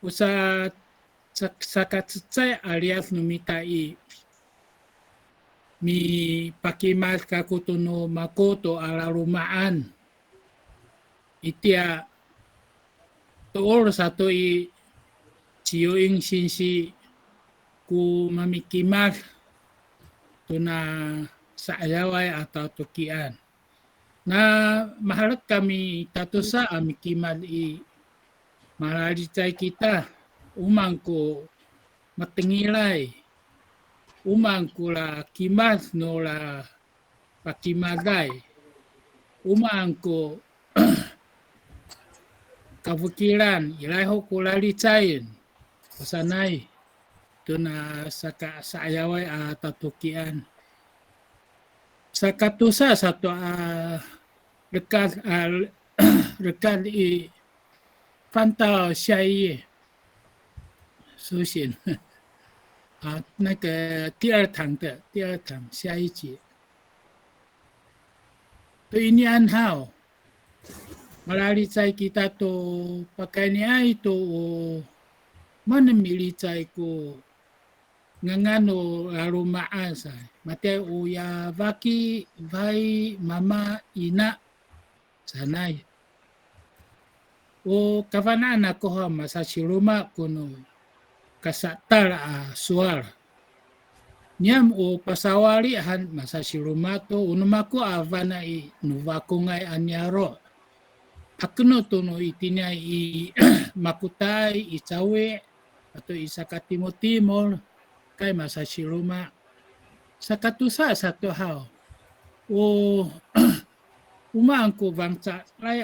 usa sakatsay alias numitai mi pakimas kakutuno makoto alarumaan itia toor satu i cioing sinsi ku mamikimas tuna saayaway atau tukian. Na mahalak kami tatusa amikimal i malalitay kita umang ko matingilay umang ko la kimas no la pakimaday umang ko kafukiran ilay ho ko lalitsayin pasanay ito na sa ayaway tatukian sa katusa sa to rekan i fanta siya 苏醒那个第二堂下一节对ini anhau malalisay kita to pakanya ito mana milicay ko ngangano larumaan sa mate uya vaki vai mama ina sanay o kavanaan ako sa siruma kuno kasatal suar nyam o pasawali han masa sirumato unumako avana i nuvako ngai anyaro akno tono itinya i makutai i cawe atau i sakatimo-timol kay masa siruma sakatusa satu hal o umangko bangsa lay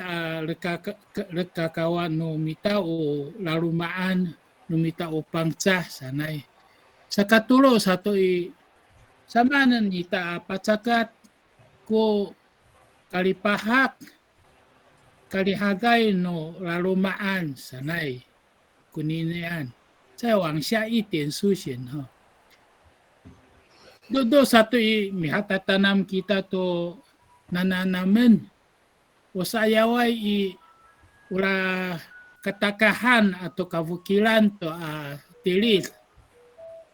lekakawan no mita o larumaan numita upang cah sanay. Sa katulo satu i samanan nita pacakat ko kalipahak kalihagay no lalumaan sanay kuninian. Sa wang siya itin susin ho. Dodo satu i mihatatanam kita to nananamen o sayaway i ula katakahan atau kavukilan to tilit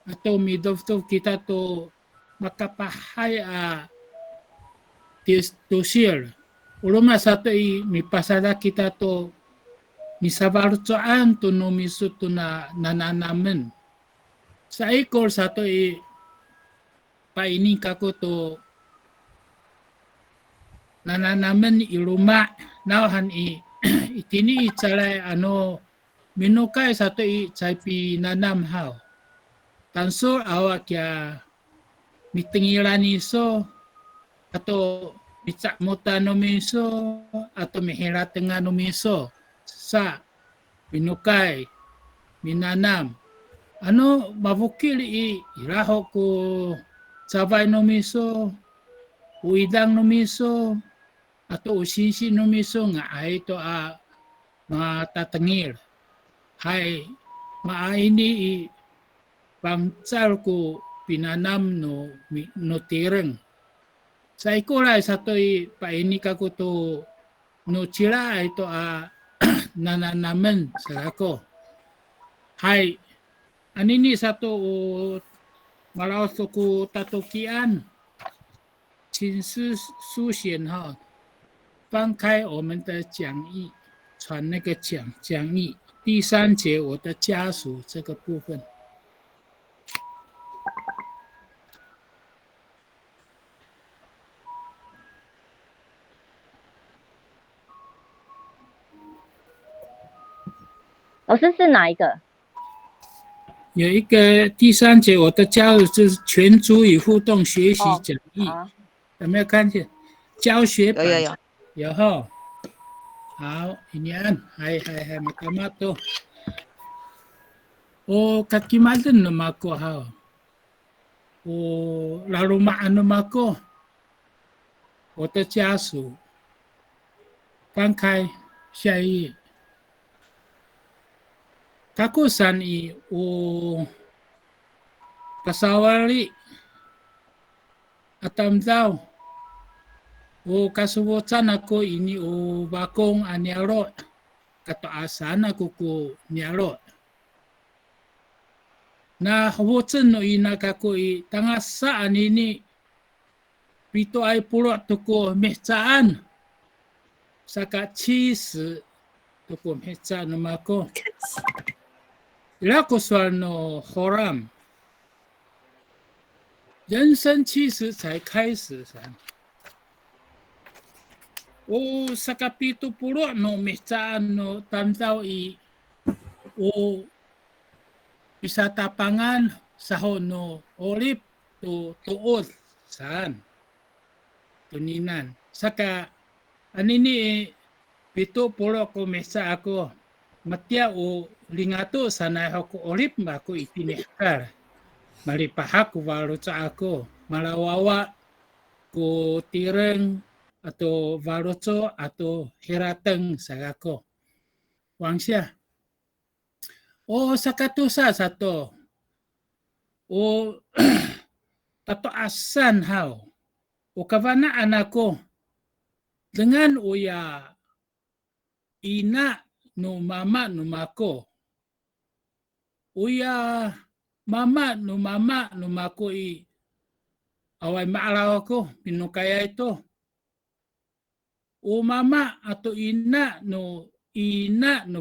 atau midofto kita to makapahay tusil ulama satu i mipasada kita to misabarcoan to numisu to na nananamen sa ikor satu i paini kako to nananamen iluma nauhan i itini icalay minukay satu i caypi nanam hao. Tansur awak ya mitingilan iso atau micakmuta numiso atau mihiratenga numiso sa minukay minanam. Mabukil i iraho ko sabay numiso uidang numiso atau usisi numiso nga ay ito matatangir. Hay maaini i pangtsal ko pinanam no tireng. Sa ikulay satu i paini kako to no chira ito nananamen sa ako. Hay anini satu malaos ko tatukian 请书显哈，翻开我们的讲义，传那个讲义。第3节我的家属这个部分。老师是哪一个？有一个第3节我的家属就是全族语互动学习讲义。有没有看见教学版？有哈。好，ini hai makamat to. O kakimadan namako ha. O larumaan namako. O ta jasu. Pangkai syai. Takusan i o pasawali atamdaw o kasubutan ako ini o bakong anyaro kataasan ako ko nyaro Na hawotsen no ina kako i tangasaan ini pito ay pulot tuko mehcaan saka cheese tuko mehcaan nama ko. Ila ko soal no horam. 人生其实才开始噻。O sa kapitulo no mehcaan no tantaw i o isa tapangan sa no olip to tuod saan tuninan saka anini pito pulo ko mesa ako matya o lingato sana ako olip ma ko itinihkar malipahak walo sa ako malawawa ko tireng atau varoco atau herateng sagako. Wang siya. O sakatusa sato. O tato asan hao. O kavanaan ako dengan uya ina no mama no mako. Uya mama no mako i away maalaw ako pinukaya ito. O mama atau ina no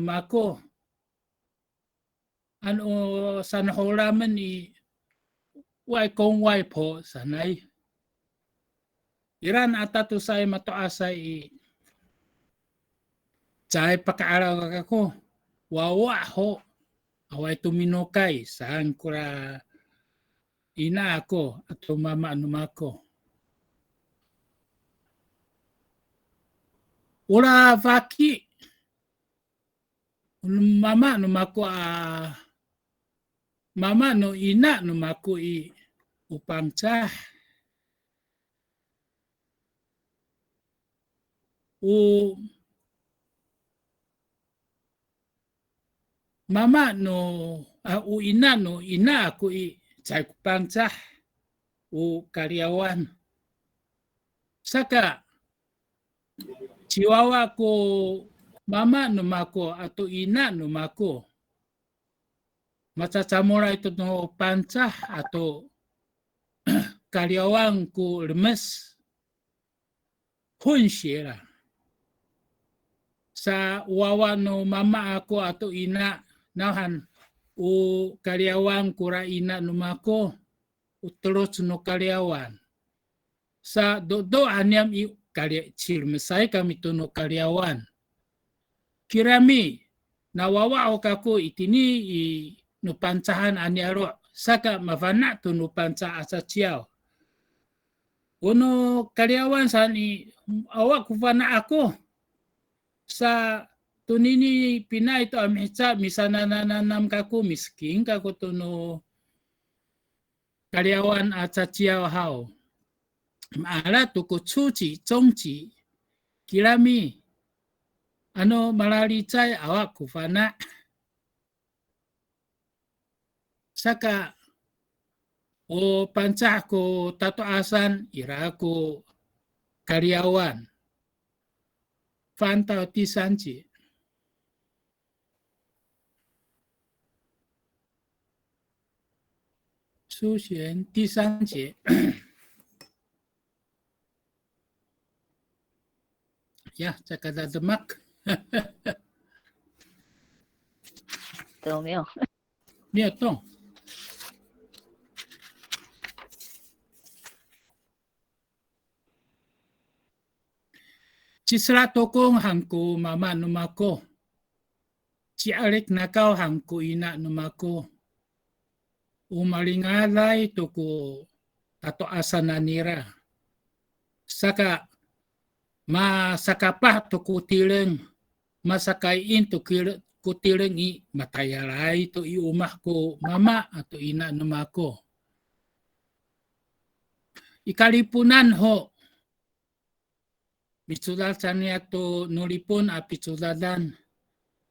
mako ano sana holaman i wai kong wai po sanay iran atatu say mato asay i chay pakaaraw ako wawa ho away tuminokay saan kura ina ako atau mama no mako. Ora vaki mama no mako mama no ina no mako i upangca o mama no o ina no ina ako i chay upangca o karyawan saka chihuahua ko mama no mako atau ina no mako. Macacamora itu no panca atau karyawan ko lemes. Hunsyera. Sa wawa no mama ako atau ina nahan o karyawan kura ina no mako terus no karyawan. Sa do anyam i mesay kami to no karyawan. Kirami nawawa o kako itini i no pancahan anyaro saka mavana to no panca asa ciao. Ono karyawan sani awak kufana ako sa tunini pinay to amhecha misana nanam kako misking kako to no karyawan asa ciao hao. Maala tuko cuci, congci, kirami, ano malalicay awak kufana. Saka, o panca ko tatoasan, ira ko karyawan. Fantao tisanci. Susyen tisanci. Ya, tsaka dadamak. 有没有？没有动。Cisra tokong hangko mama numako. Ci alik nakaw hangko ina numako. Umalingalay toko tato asananira. Saka masakapah to kutileng masakain to kutileng i matayalay to i umah ko mama atau ina namako. Ikalipunan ho bisulat sanya to nulipun api suladan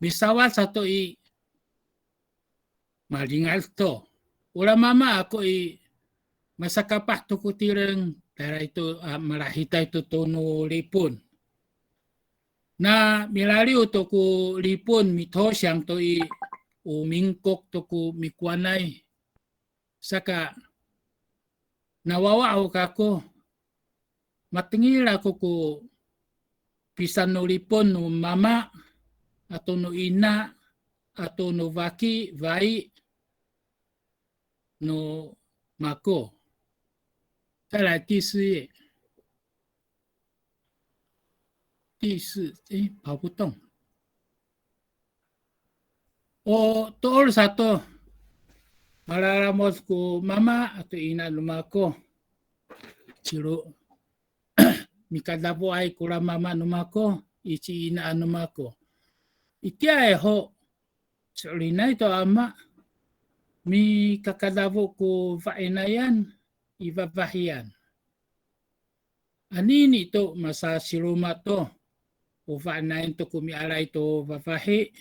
bisawal satu i malingal to. Ula mama ako i masakapah to kutileng para itu marahita itu tono lipun. Na milaliw to ku lipun mito siyang to i umingkok to ku mikwanay Saka nawawao kako. Matingil ako ko pisan no lipon no mama ato no ina ato no vaki vai no mako. Tala tisi paputong. O tool sato malaramos ko mama ato ina no mako. Chiro mikadabo ay kura mama no mako ichi ina no mako. Itia ho solina ito ama mi kakadabo ko vainayan ibabahian. Anini ito masa siruma to o vainayan to kumialay to babahi.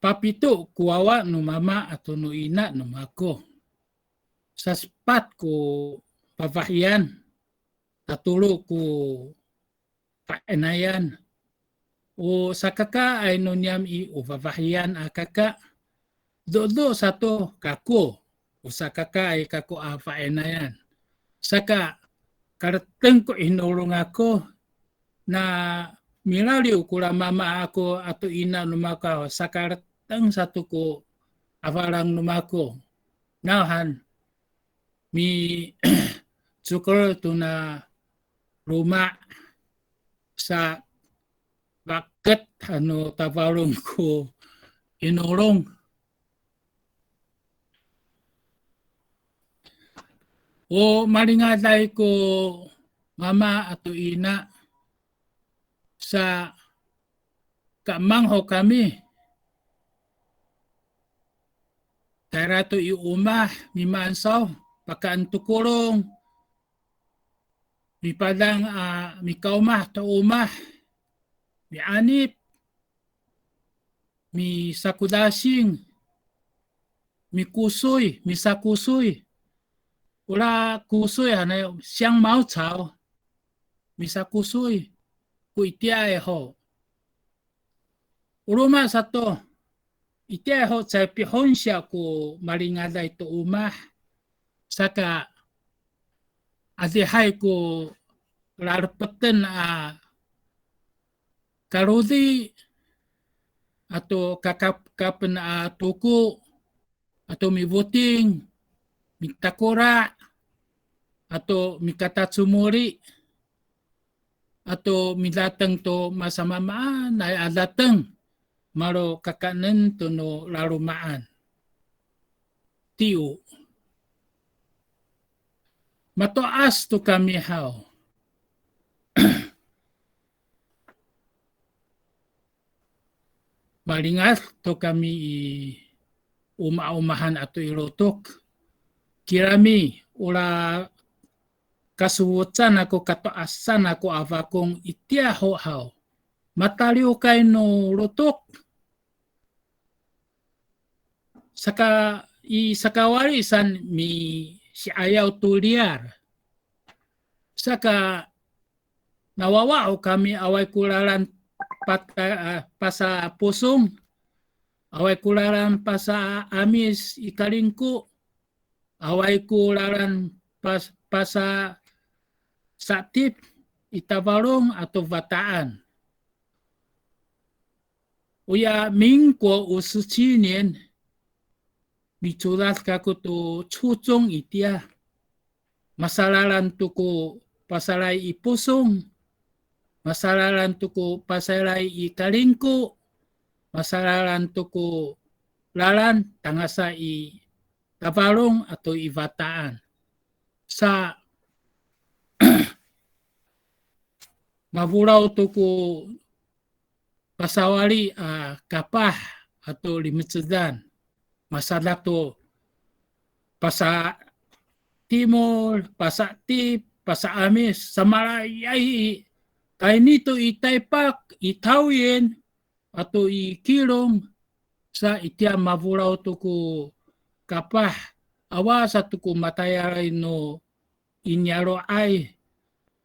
Papito kuwawa no mama ato no ina no mako. Sa spot ko babahian tatulo ko painayan. O sa kaka ay nonyam i o babahian akaka. Do sato kako. O sa kaka ay kako painayan. Saka karateng ko inulong ako na milaliw kula mama ako ato ina numakaw. Sa karateng sato ko awalang numako. Nauhan mi tsukol to na rumah sa bakit tabalong ko inulong. O malingatay ko mama ato ina sa kamangho kami. Kaya to iumah mimansaw pakaan tukulong mi padang mi kaumah to umah mi anip mi sakudasing mi kusoy mi sakusoy ula kusoy hanay siyang mau chao mi sakusoy ku itia ho uruma sato itia ho sa pihon siya ko malingaday to umah saka adihay ko larpeten karudi atau kapen tuku atau mi voting mi takora atau mi katatsumuri atau mi datang to masamamaan ay adatang maro kakanen to no larumaan tiu matoas to kami how. Malingat to kami umaumahan ato irotok. Kirami ula kasuwotsan ako katoasan ako avakong itiaho how. Mataliw kay no rotok. Saka sakawari san mi si ayaw tuliar. Saka nawawao kami away kularan pasa pusong. Away kularan pasa amis ikalingko. Away kularan pasa satip itabarong atau bataan. Uya mingko usuchinin miculat kako to chuchong itia. Masalaran to ko pasalay ipusong. Masalaran to ko pasalay ikalingko. Masalaran to ko lalan tangasa i tabalong atau ibataan. Sa mabulaw to ko pasawali kapah atau limitsedan. Masalah to pasa timol, pasa tip, pasa amis, samalayay, kay nito itaypak, itawin, ato ikilong, sa itya mabulaw to ko kapah, awas at ko matayaray no inyaro ay,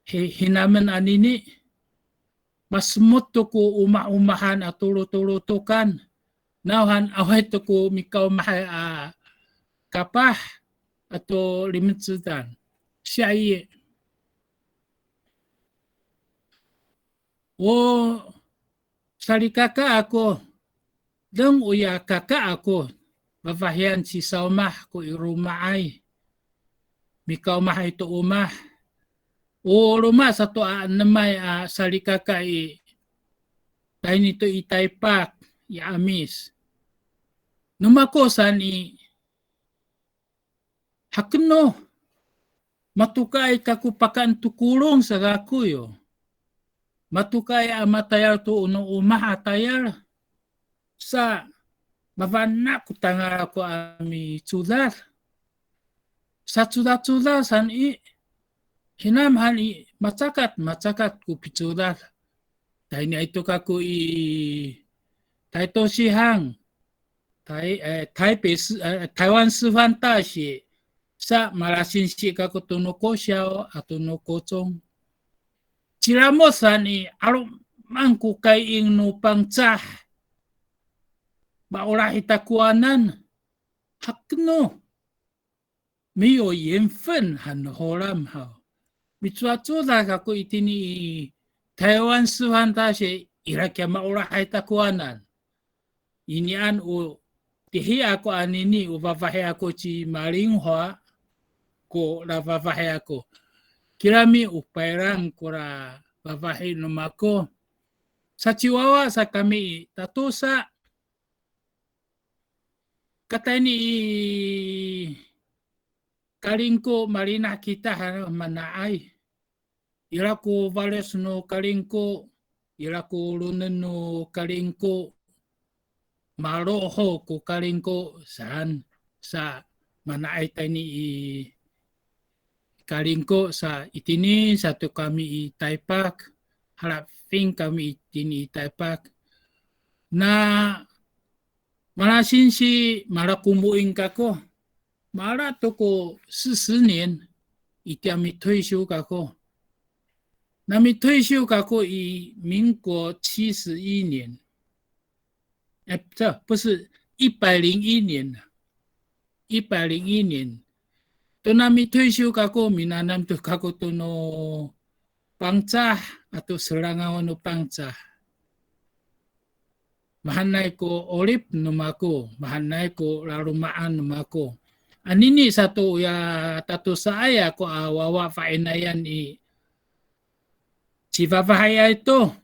hinaman anini, mas muto ko umaumahan at tulo-tulo-tukan, nauhan away to ko mikaw mahay kapah atau limitsudan. Siya iye. Sali kakak ako, deng uya kakak ako, babahian si saumah ko irumah ay. Mikaw mahay to umah. Rumah satu namay sali kakak tayo nito itaypak, amis. Numakosan hakno, matukay kakupakan tukulong sa kakuyo. Matukay matayar to uno umah atayar sa mavana kutanga ko ami tsudar. Sa tsudar san hinamhan macakat ku pitsudar. Tayo na ito kaku tayo to sihang Taiwan Sifan Tashi sa malasin si kaku tuno ko siya at tuno ko chong. Chiramosan mangku kay ing nupang tsah. Baolah itakuanan. Hakno. Miyo yenfen han holam hao. Mitsuatsuda kaku itini Taiwan Sifan Tashi irakya maolah itakuanan. Inian tihi ako anini ubabahe ako ci malinghwa ko lababahe ako. Kirami upairang kura babahe numako. Sa Chihuahua sa kami tatusa katay ni kalingko marina kita manaay. Ira ko vales no kalingko, ira ko lunen no kalingko, maroho ko kalingko saan sa manaay tayo ni kalingko sa itini satu kami itaypak, halaping kami itini itaypak, na malasin si malakumuing kako, malato ko 40年 iti退休kako. Nami 退休kako民国71年。这不是101年101年。To nami 退休kako minanam to kako to no pangcah atau serangawan no pangcah. Mahanay ko olip numako, mahanay ko larumaan numako. Anini satu ya tatu saya ko awawa fainayan si babahaya ito,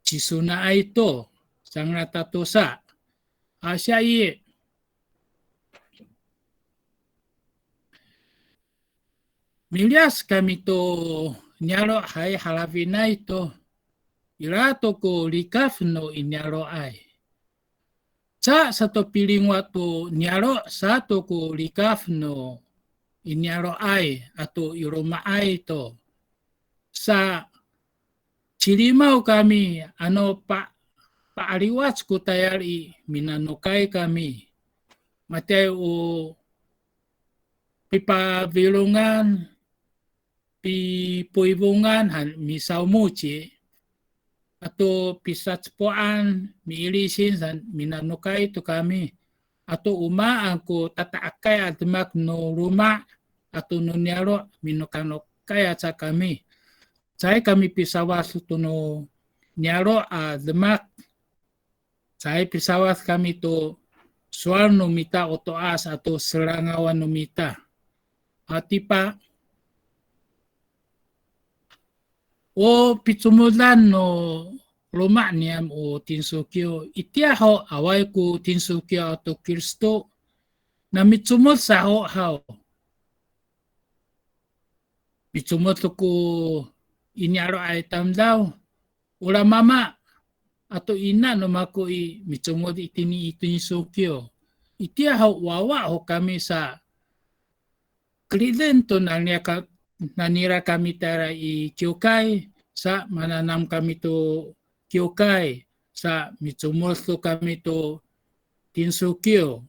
si suna ito, sang natatusa. Asya iye. Milyas kami to nyaro hay halafina ito. Irato ko likaf no inyaro ay. Sa satu piling waktu nyaro satu ko likaf no inyaro ay atau iroma ay to. Sa cilimau kami paaliwas ko tayari minanukay kami. Matay pipavilungan, pipuibungan, misaw muci, atau pisatpuan, miilisin, minanukay to kami. Atau umaan ko tataakay at no rumah, atau nunyaro, minukanukay at sa kami. Saya kami pisawas to no nyaro demak. Saya pisawas kami to sual numita otoas atau serangawan numita. Tipa pitsumulan no rumah niam tinsukyo itiaho away ko tinsukyo atau Kristo na mitsumot sa ho. Mitsumot ko inyaro ay tamdaw ula mama atau ina no mako mitsumot itini tinsukyo itiaho wawa ho kami sa klidento nanira kami tara kyokai sa mananam kami to kyokai sa mitsumulto kami to tinsukyo.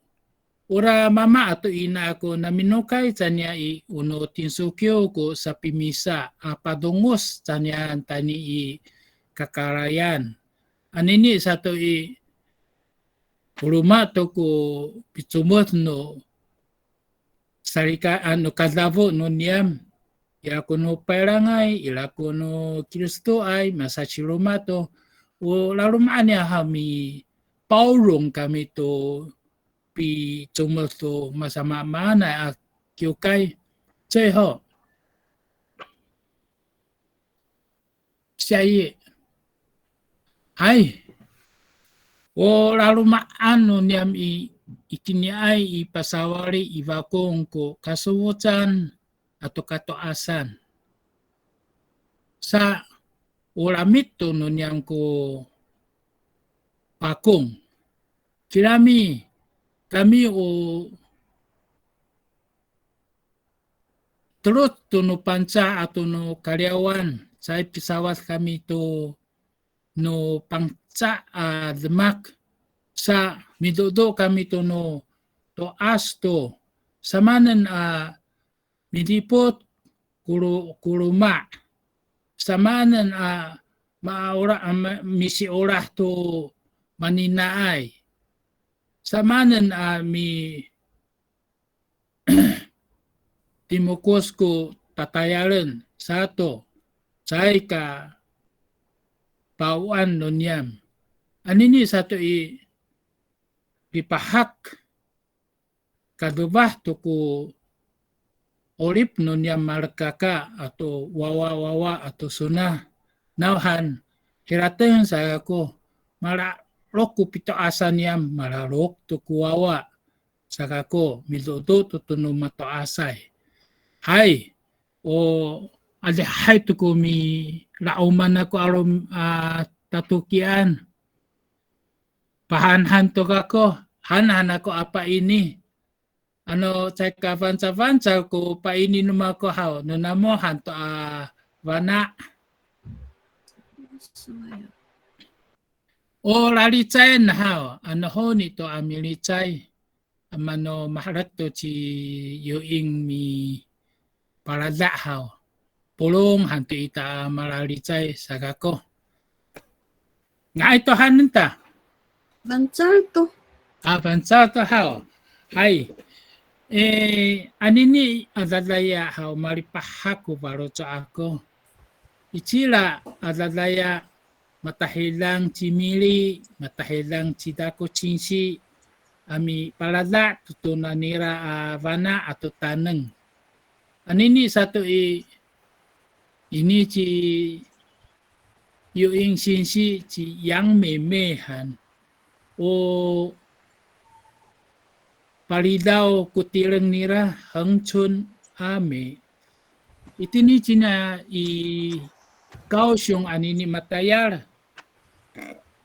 Ora mama atau ina ako na minukay tanya uno tinsukyo ko sa pimisa padungos tanya tani kakarayan. Anini satu Uluma toko pitumot no sarika ano kadavo no niam. Ila kuno perangay, ila kuno Kristo ay masachiruma to. O larumaan niya kami paulong kami to pi tumot to masama mana at kyukay. Cheho. Siya ay. O larumaan no niyam ikiniay ipasawari ibakong ko kasuwutan atau katoasan. Sa oramit to no niyam ko pakong. Kami o terus to no panca atau no karyawan. Sa pesawat kami to no pangca demak sa midodo kami to no to asto samanan midipot kuruma samanan maura misi orah to maninaay samanan mi timukos ko tatayaran sato say ka pauan no niyam. Anini satu ipahak kadubah to ko orip no niyam markaka atau wawa atau sunah nauhan hiratan saya ko malarok ko pito asan niyam malarok to ko wawa saka ko midodo to no mato asay. Hai o ada hai to ko mi lauman ako arom tatukian. Pahanhan to ako. Hanan ako apa ini. Ano chay kavanca ko pa ini numa ko hao. No namo hanto wana. O lalicay na hao. Ano ho nito amilicay. Amano maharat to chi yuing mi parada hao. Pulong hanto ita malalicay sagako. Nga ito hanin ta. Bancal to. Bancal to hao. Hai. Anini adadaya hao maripahako baro to ako. Ichila adadaya matahilang cimili, matahilang cidako cinsi, ami palada tutunanira vana atau taneng. Anini satu ini ci yuing sinsi ci yang memehan o palidaw kutireng nira hangchun ame itini cina Kaohsiung anini matayar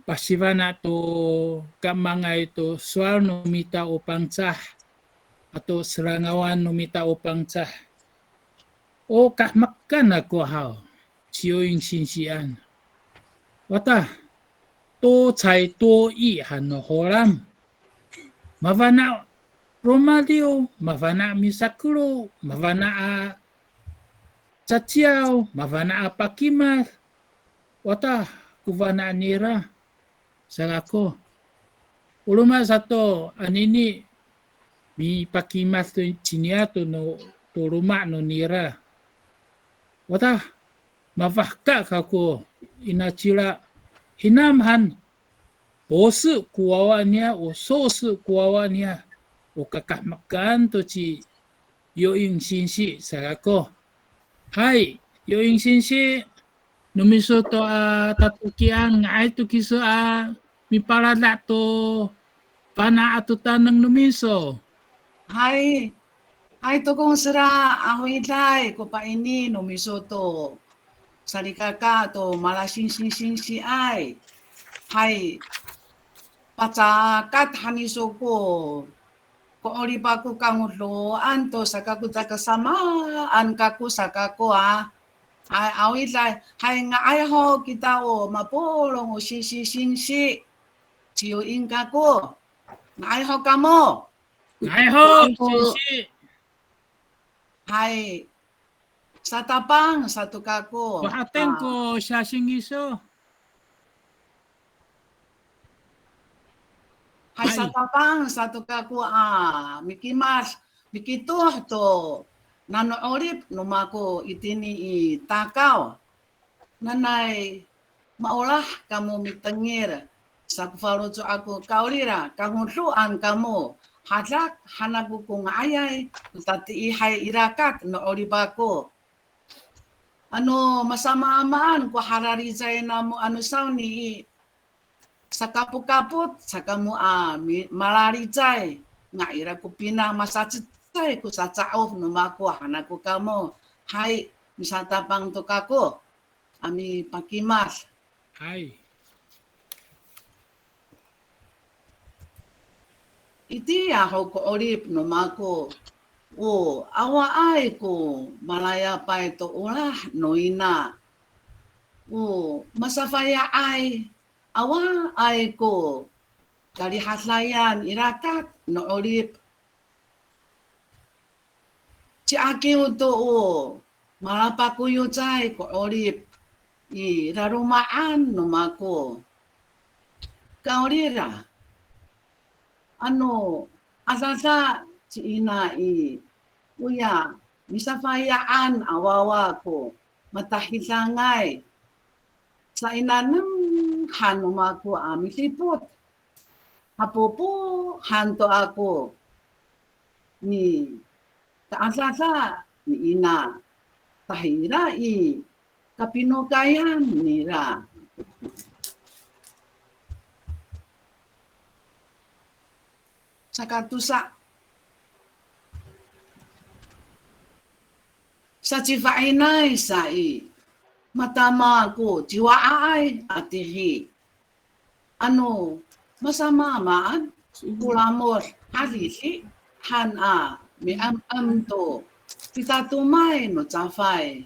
pasivana to kamangay to swar numita upang tsah atau serangawan numita upang tsah o kahmakkan ako hao siyoing sinsian wata to chay to i hano horam mavana romadio mavana misakuro mavana Chachiao, mavana apakimas, wata kuvana nira, sagako. Uluma sato anini mi pakimas to chiniato no to rumah no nira. Wata mavahka kako inachira hinamhan bosu kuawanya o sosu kuawanya o kakamakan to chi yoing sinsi sagako. Hai, yoing sinsi numiso to tatukian ngay to kiso mi parada to pana ato tanang numiso. Hai to kung sira ahoy ilay ko pa ini numiso to sarikaka to malasing si ay. Hai pacakat haniso ko ori pa ko kangutloan to sakaku takasamaan kaku sakaku ay awit lai hay nga ay ho kita o mapulong o sinsi siyo inka ko nga ay ho kamo Ngay ho, sinsi. hay sa tapang sa tukako Bahaten ko siya singiso. Hay sa tapang sa to kako mikimas mikituh to nanoorip numako itini I takaw. Nanay maulah kamu mitengir sa kufaro to ako kaulira kahunluan kamu hadak hanagu kung ayay tati ihay irakat no oribako. Ano masama-amaan ko hararizay na mo ano saw ni sa kaput-kaput sa kamu malarizay nga ira ko pinamasatsay ko sa tsaof no makuha na ko kamo hay misatapang to kako ami pakimas Hay. iti ako ko orip no mako awa ay ko malaya pa ito ulah noina masafaya ay awa ay ko dari haslayan irakat no orip si aki to malapakuyo chay ko orip I rarumaan no mako kaorira ano asasa si ina kuya misafayaan awawa ko matahisangay sa inanang hanuma ko misipot hapopo hanto ako ni kaasasa ni ina tahira kapinukayan nila sa katusa sa chifainay sa matama ko jiwaay atihi ano masama maan pulamor halisi mi am to kita tumay no tsafay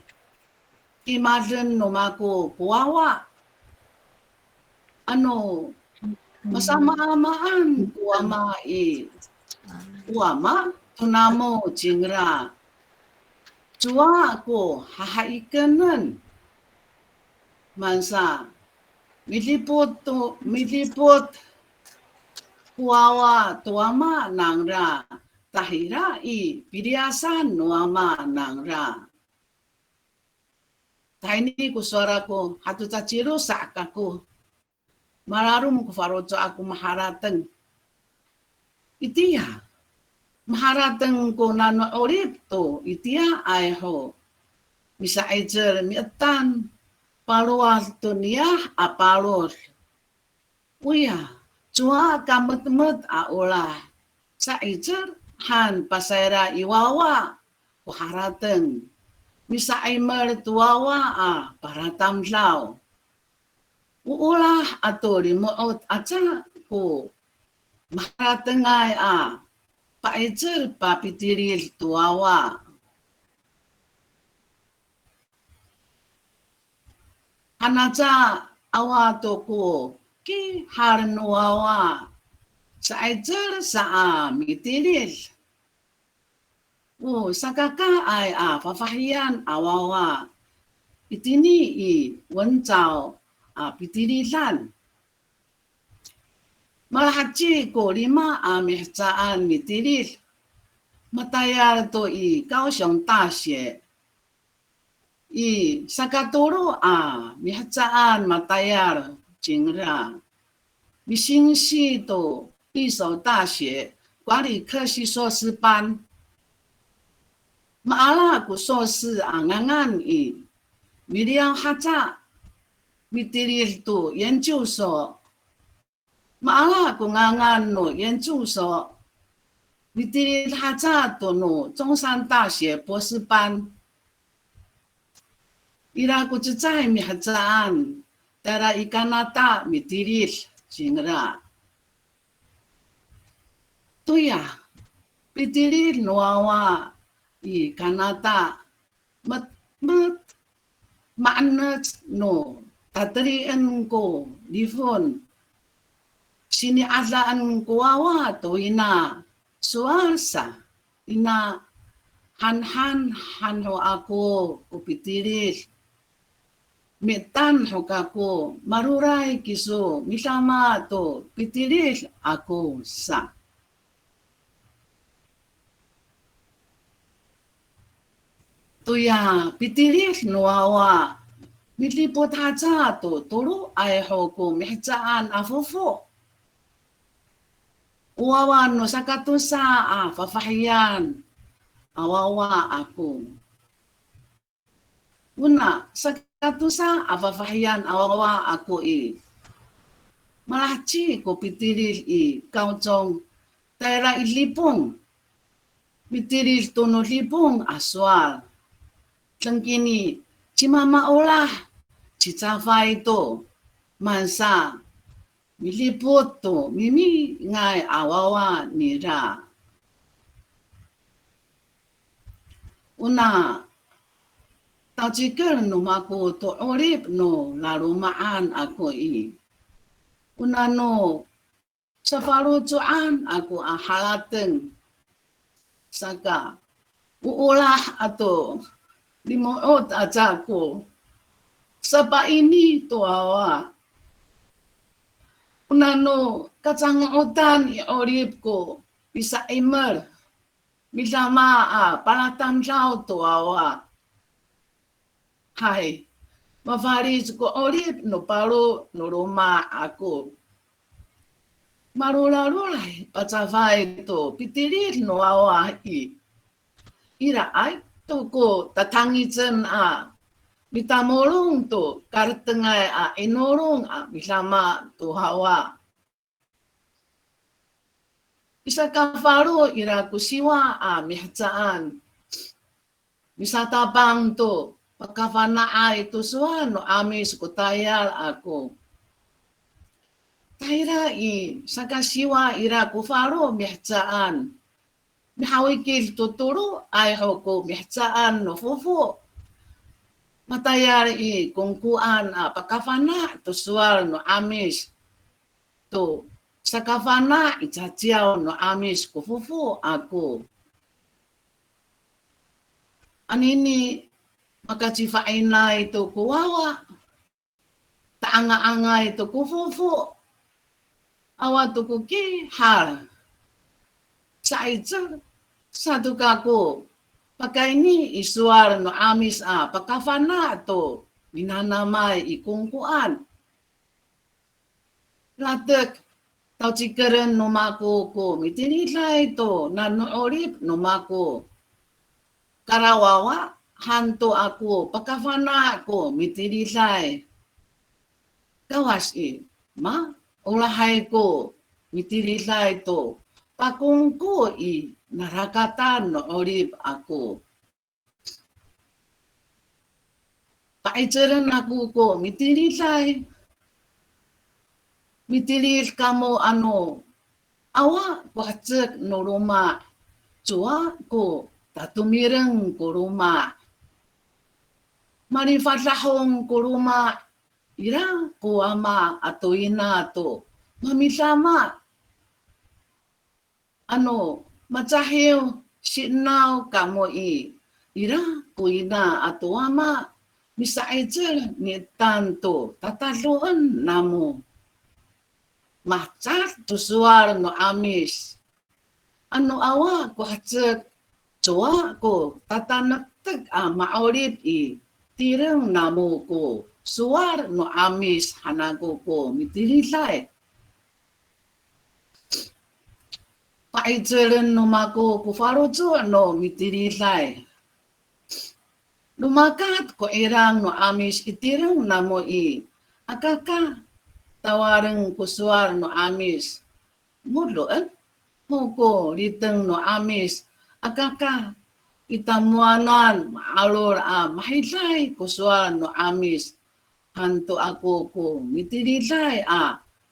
imagen no mako kuwawa ano masama-amaan kuwama tunamo jingra Jua ko hahaikanan mansa milipot kuwawa tuama nangra tahira piriasan nuama nangra tahini ko suara ko hatutachiro sa ako mararum ko faroto ako maharatang itiya maharatang ko nanoorip to itiya ay ho misa ejer miatan paluar to niya apalor uya jua kamet-met aula sa ejer han pasayra iwawa ko haratang misa aimer tuwawa para tamlaw uulah ato remote aca ko maharatangay paejer papitiril tuwawa hanaca awato ko ki harnuwawa sa ejer sa mitiril sakaka ay fafahiyan awawa itini wancao pitirilan Malahachi ko 5mihcaan mitiril matayar to Kaohsiung大学sakaturo mihcaan matayar jingra misingsi to 一所大学管理科系硕士班 maala ko 硕士ngangan miliang haca mitiril to 研究所 maala ko ngangan no 研究所 mitiril haca to no 中山大学博士班 ira ko tsay mihcaan tara ikanata mitiril jingra tuya mitiril nuawa kanata maanat no tatrian ko lifon siniasaan ko awa to ina suasa ina hanho ako upitiril mitan hokaku marurai kisu misama to pitilil aku sa. Tuya pitilil nuawa milipot haja to tulu ay hoku mihjaan afufu. Uwawan no sakatusa fafahiyan awawa aku. Una sakatusa fafahiyan awawa aku malachi ko pitilil kaucong tera ilipong pitilil tono lipong aswal. Tengkini cimama olah cicafa itu mansa miliput to mimi ngai awawa nira. Una tajiker no maku to orip no larumaan aku Una no saparucuan aku halateng saka uulah atau limuot aja ko sapa ini to awa unano kacangutan orip ko bisa imer misama palatam sao to awa hai mafaris ko orip no paro no roma ako marula-rulai pacavai to pitirir no awa ira ai ko tatangizen mitamolong to kartengai inorong misama to hawa isa kafaro ira kusiwa mihjaan misata bang to pagkafana ay to suano amis kutayal ako taira sakasiwa ira kufaro mihjaan mihawikil tuturo ay hoko mihjaan no fufu matayar kungkuan pagkafana to sual no amis to sakafana icaciaw no amis kufufu ako anini makacifaina ito kuwawa taanga-anga ito kufufu awa to kuki hal sa ito satu kako pagkaini isuar no amis pagkafana to minanamay ikungkuan latek tau cikeren no mako ko mitinilay to nanuorip no mako karawawa hanto ako pagkafana ko mitinilay kawas ma ulahay ko mitinilay to pakungko narakatan no orip ako. Paitsaran ako ko, mitililay. Mitilil kamo awa kuhatsik no ruma. Chua ko, tatumirang ko ruma. Marifatlahong ko ruma. Ira ko ama atoina to. Mamisama. Macahiw sinaw kamo ira kuina ato ama misaijer ni tanto tataluan namo macat tusuar no amis awa ko hatsek coa ko tatanagtag maorip tirang namo ko suar no amis hanago ko mitililay paitsaran no mako kufaro no mitililay. Lumakat ko irang no amis itirang namo akaka tawarang kusuar no amis. Muloan moko litang no amis akaka itamuanan maalor mahilay kusuar no amis. Hanto ako ko mitililay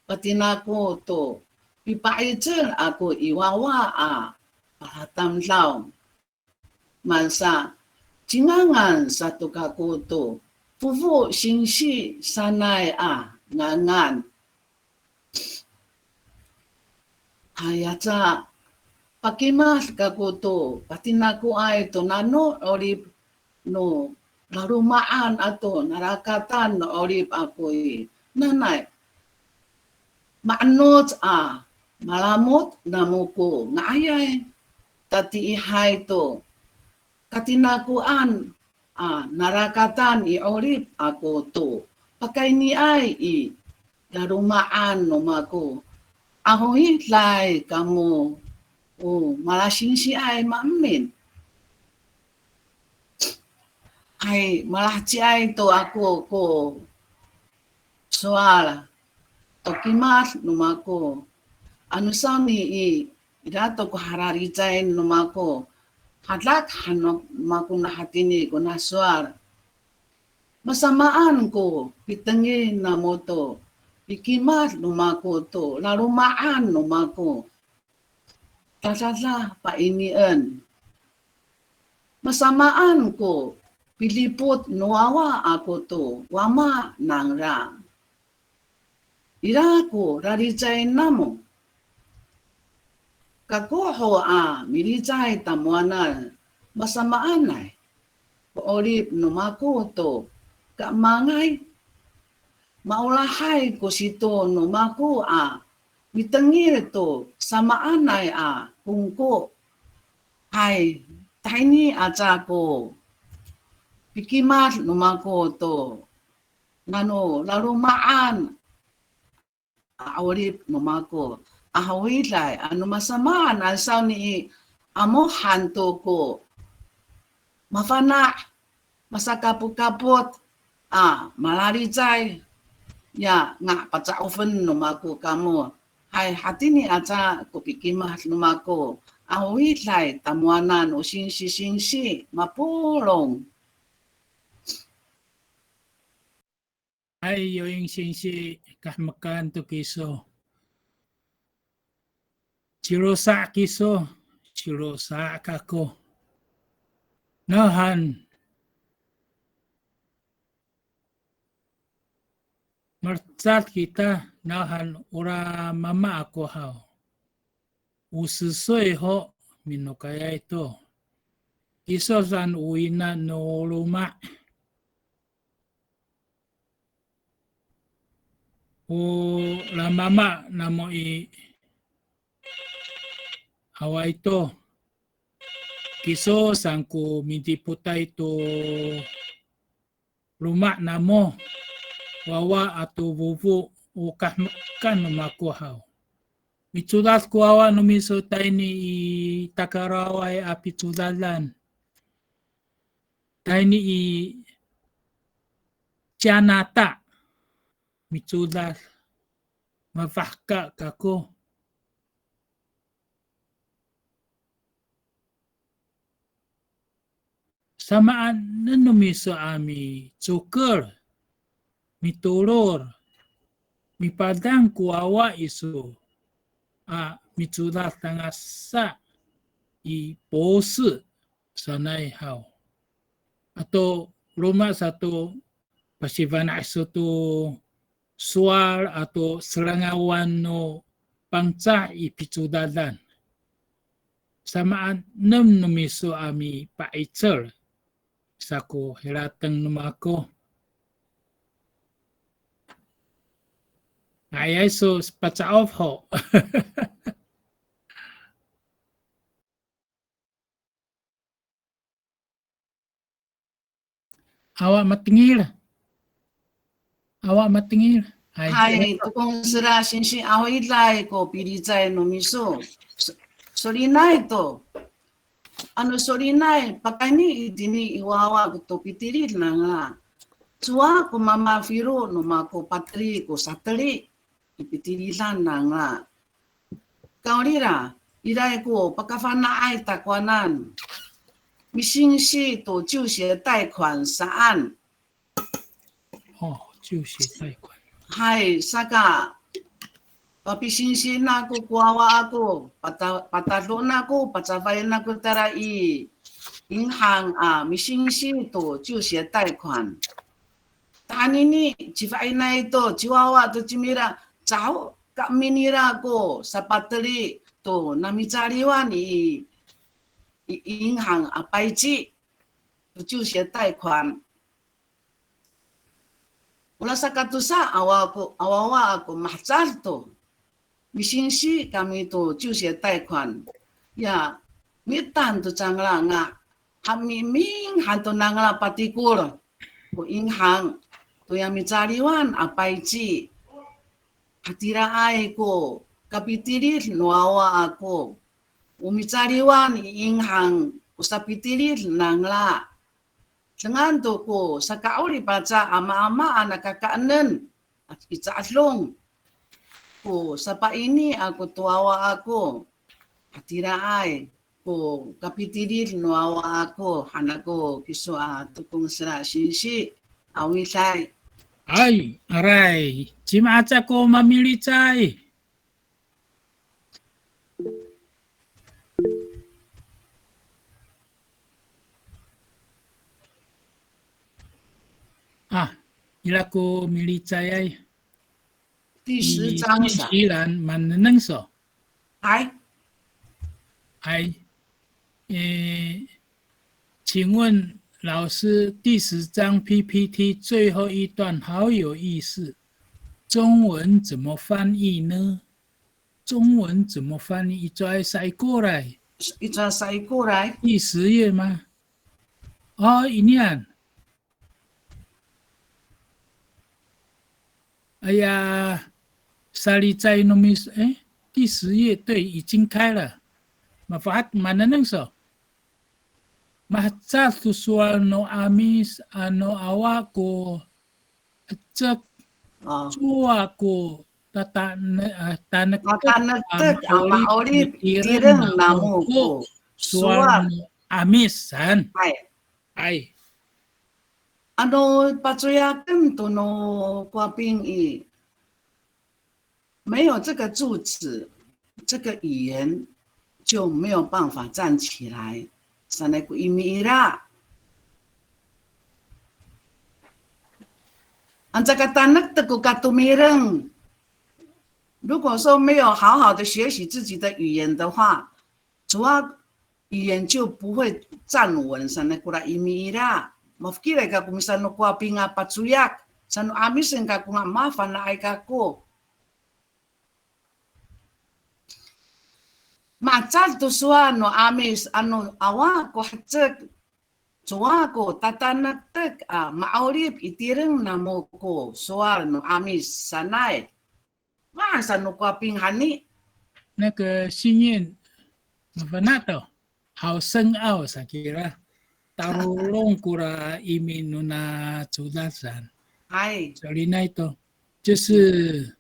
patinako to pipaitser ako iwawa pahatamlaw mansa cingangan satu kakuto fufu singsi sanay ngangan hayatsa pakimas kakuto patinako ay to nano orip no larumaan ato narakatan no orip ako'y nanay. Maanot malamot na muko ngayay tati ihay to katinakuan narakatan i orip ako to pakay ni ay i larumaan no mako ako hitlay kamo malasing si ay maamin ay malahci ay to ako ko soal to kimas no mako ano sami irato ko hararitain no mako hadlak hanok mako na hatini ko na soal masamaan ko pitangin na moto ikimas no mako to larumaan no mako tatala painian masamaan ko pilipot nuawa ako to wama nang rang ira ko rarijay namo kakoho mirijay tamuanal masamaan ay orip numako to kamangay maulahay ko sito numako mitangir to samaanay kungko ay tiny aja ko pikimat numako to nano larumaan orip numako ahawilay ano masamaan asaw ni amo hanto ko mafana masakapot-kapot malarijay ya nga patsaofen numako kamo hay hati ni aja ko pikimat numako ahawilay tamuanan o sinsi mapulong ay yung sinsi kahmakan to kiso Chirosa kiso chirosa kako nahan martsat kita nahan ura mama ako hao ususoy ho minukaya ito iso san uina no luma o la mama namo hawa ito kiso sangku mintiputa ito luma namo wawa ato bubu o kahmakan numakuhaw mitsudat kuawa numiso tayo ni takaraway apitsudalan tayo ni tiyanata mitsudat mafahka kako samaan na numiso ami tsukar mitulor mipadang kuawa iso mitsudat tangasa iposu sanay haw ato luma satu pasivana iso to sual atau serangawan no pangsa ipitsudadan samaan nem numiso ami paitser sako heratang numako ayay so patsaof ho awak matingil hay tukong sira sinsi awilay ko pirijay numiso sorinay to ano sorinay pakani idini iwawa to pitiril na nga suwa ko mama firo no mako patri ko satri ipitirilan na nga kaurira iray ko pakafana ay takwanan misingsi to 就学贷款saan 就是贷款 hai saka papisinsin na ako kuwawa ako patalo na ako patsabay na ako tarai inhang misingsi to 就学贷款 tani ni chifay na ito chiwawa to chimira chao kaminira ko sa patri to namitsariwan银行白纸就学贷款 Wala sa katusa awawa ako mahzal to. Misinsi kami to 就是贷款呀，米单都涨了啊，还明还都那个pati ko了，我银行都要米查理湾啊白纸，还tira ai ko kapitilit nuawa ako. Umitsariwan银行usapitilit nangla. Dengan to ko sa kauli baca ama-ama nakakaanan at itaatlong ko sa pa ini ako tuawa ako atira ay ko kapitilit nuawa ako hanako kiswa tukong sira sinsi awisay Ay, aray, jimaca ko mamilicay. Ah, ila ko milicay ay. 第10章上依然蛮能手。哎哎，请问老师，第10章 PPT 最后一段好有意思，中文怎么翻译呢？中文怎么翻译？一拽塞过来，一转塞过来第10页吗？哦，一念。哎呀，沙利在弄米，哎，第10页对，已经开了。Mafahat mana nang so? Mahsa susual no amis ano awa ko cek 啊 chua ko tanak matanagtag ang mauli tirang namo ko sual suwa no amis san ay ay ano patsuyakan to no kwaping i 没有这个柱子这个语言就没有办法站起来。Sanay ko imiira. Ang zakatanak ko katumirang. 如果说没有好好的学习自己的语言的话，主要语言就不会站稳。Sanay ko ra imiira. Mafkira ka kung saan ko pinga patsuyak. Saan amisin ka kung mafan na ay ka ko. Macal tu suwa no amis ano awa ko hatsak suwa ko tatanak tek maurip itireng namo ko suwa no amis sanay masa no ko pinghani 那个心愿，mana to？好深奥，sa kira tarulong kura imin na chudasan。哎小林那一段就是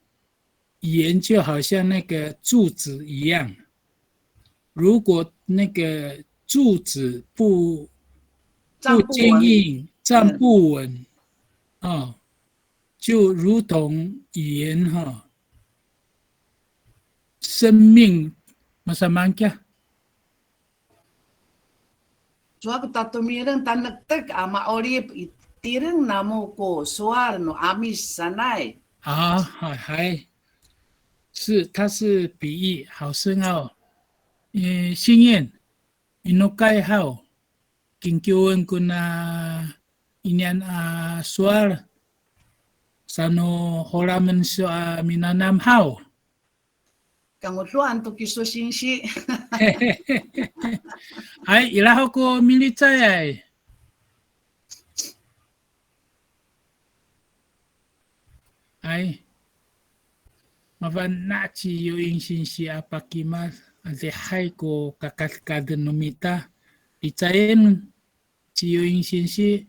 语言就好像那个柱子一样。如果那个柱子不坚硬、站不稳，哦，就如同语言哈，生命masaman kya？ suwa ko tatumireng tanak tek maurip itireng namo ko suwa no amis sanay 啊，还是它是比喻，好深奥。心愿，inukai hao, kinkyuan ko na inyan soal sano holaman so minanam hao. Kangutluan to kiso sinsi. Ay, ilaho ko militsay ay. Ay, mavan na chi yung sinsi apakimas. Ate ko kakaskada numita. Itsayin, chiyo yung sinsi.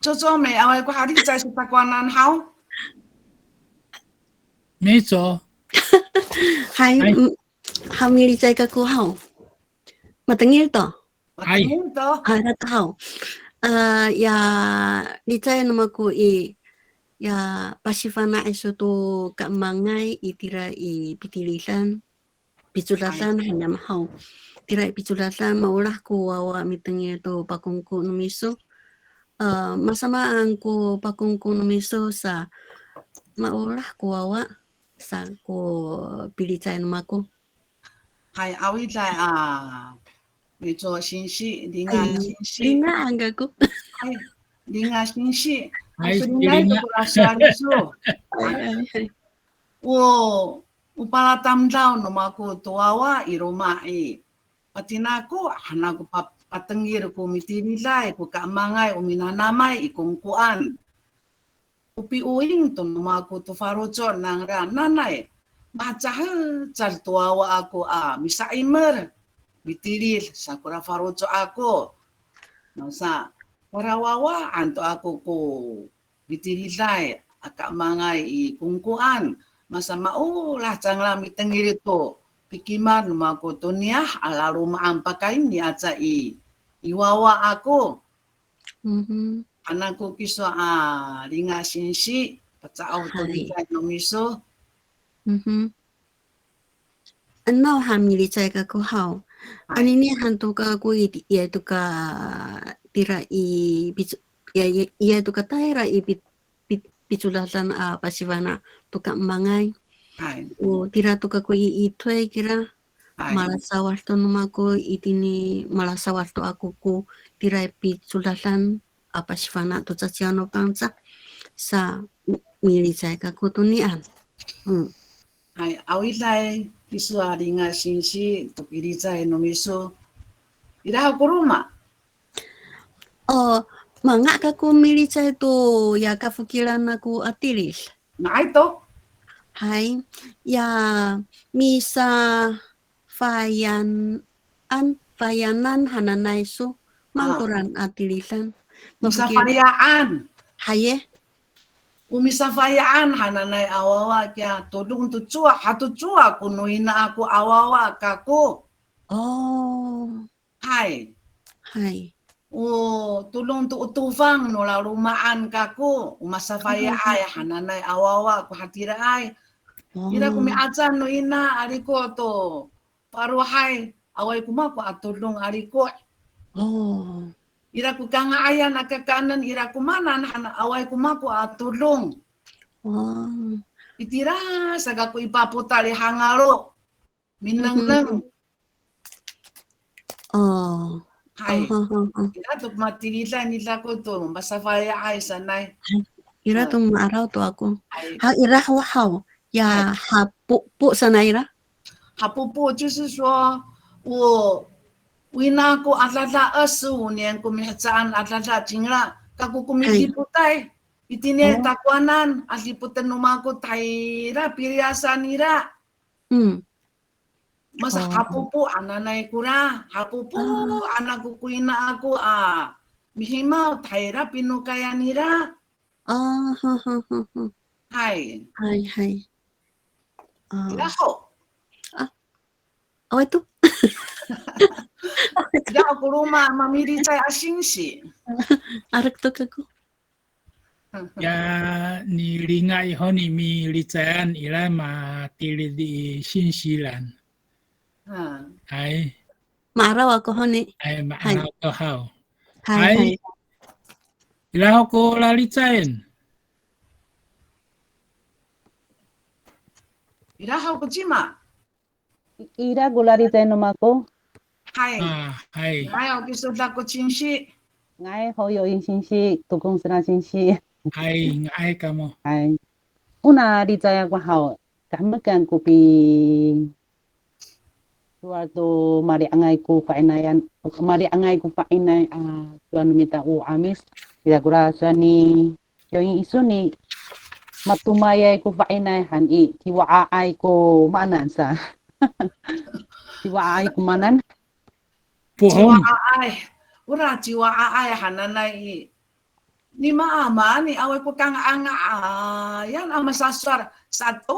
做做没啊？我好你在是大关南好。没错。Hai, hamilizay ka ko hao. Matangil to. Ay. Matangil to. Hao. Ya lizay naman ko ya pasifana iso to kamangay itira ipitilisan. Pitulasan hanyam hao. Tira ipitulasan maulah ko wawa mitangil to pakungko numiso. Masamaan ko pakungko numiso sa maulah ko wawa. Sa ko pilitsay naman ko. Hay awit lai 没做信息，linga Ay,信息， lingaan ka ko. ay, linga信息， Ay, so linga linga. ito pala sa aliso. Ay. O upalatam daw no maku tuawa iromai. Patina ko hanaku patengir ko mitinilay ko kaamangay uminanamay ikungkuan. Upi uing to no maku tu farocho nang nanay. Macah cal tuawa aku misaimer bitiril sakura farocho aku. Nasa warawawa anto aku ko bitililay akamangay ikungkuan. Masa maulah cangla mitengir itu pikiman mako tuniah ala rumah ampakain ni aca iwawa aku Mhm. anakku kiso ringa sinsi pacao to Hai. liga nomiso Mhm. Ano hamili chay ka ko how? Ani ni hantu ka ko iya tu ka tira iya tu ka taira pitulatan pasivana tu ka mangay. ai O tira tu ka ko itwe kira ai malasawar to numako itini malasawar to aku ko tira pitulatan pasivana tu tsatsiano pangsa sa mili chay ka ko tunian. ai awilai kiso ringa sinsi to kiriza nomiso ira ko rumah Oh, mga ka kumili chay to ya kafukiran ako atilis. na ito Hai, ya misa fayanan hananay so mangkuran atilisan. misafayaan Haye, umisafayaan hananay awawa kya tudung tutsua hatutsua kunuhina aku awawa kako oh, hai hai. tulong tu utufang no la rumaan kako umasafaya ay hananay awawa ko hatira ay ira ko miatsan no ina ariko to paruhay away kuma ko atulong ariko Oh, ira ko kanga ayan nakakanan ira ko manan away kuma ko atulong oh. itira saga ko ipaputali hangaro minang Oh, hai oh. ira to matilila nila ko to masafaya ay sanay Ira tong maaraw to ako. ay Ha, ira hawahaw. Ya, ha, po sana ira? 他不就是说我为那个阿拉拉25年，我们还站阿拉拉进了，kaku kumiti putay. Itine takwanan, aliputan numako tayra, piriasan nira. Mas hapupo, ananay kura, hapupo, anak kukuina ako, mihimaw, tayra, pinukaya nira. Hai. Hai. Ilaho. Oh itu? Ya ako rumah mamiri chay asingsi. Arak to kako. Ya ni ringa iho ni mi licayan ila ma tili di sinsilan. Hai. Maaraw ako honi. Hai maaraw to hao. Hai. Ila ko la licayan. Ilaho ko jima. Ira gulari tayo numako. Hai. Hai. Ayaw kisudla ko chinshi. Ngay hoyo yung sinsi, tukong sila sinsi. Hai, ngai kamo. Ay. Una di tayo ko hao. Kamakan ko pi suatu mari angay ko kainayan. Mari angay ko kainay tuan mita u amis. Tidak kurasa ni yung iso ni matumayay ko kainay hani. Tiwaay ko maanan sa. Tiwaay ko manan. Puhong. Tiwaay. Ura tiwaay hananay. Ni maama ni away ko kang yan ang masaswar satu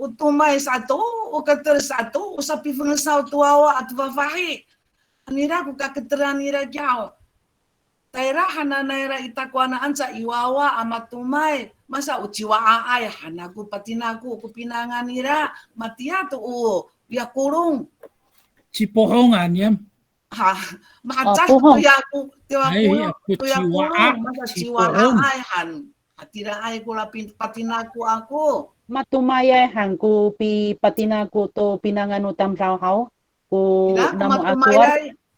utumay satu ukater satu usapi fengasaw tuawa at vafahi. Anira ko kaketeran nira kyaw. Taira hananayra itakwanaan sa iwawa amatumay. Masa uchiwa ay hanaku patinaku kupinangan nira matiyato biya kurung. Si Puhong anyam. Ha, macam tu ya kurung masa chiwa ay han. Atira ay ko lapin patinaku ako. Matumaya han ko pi patinaku to pinanganutam raw ko namo ako.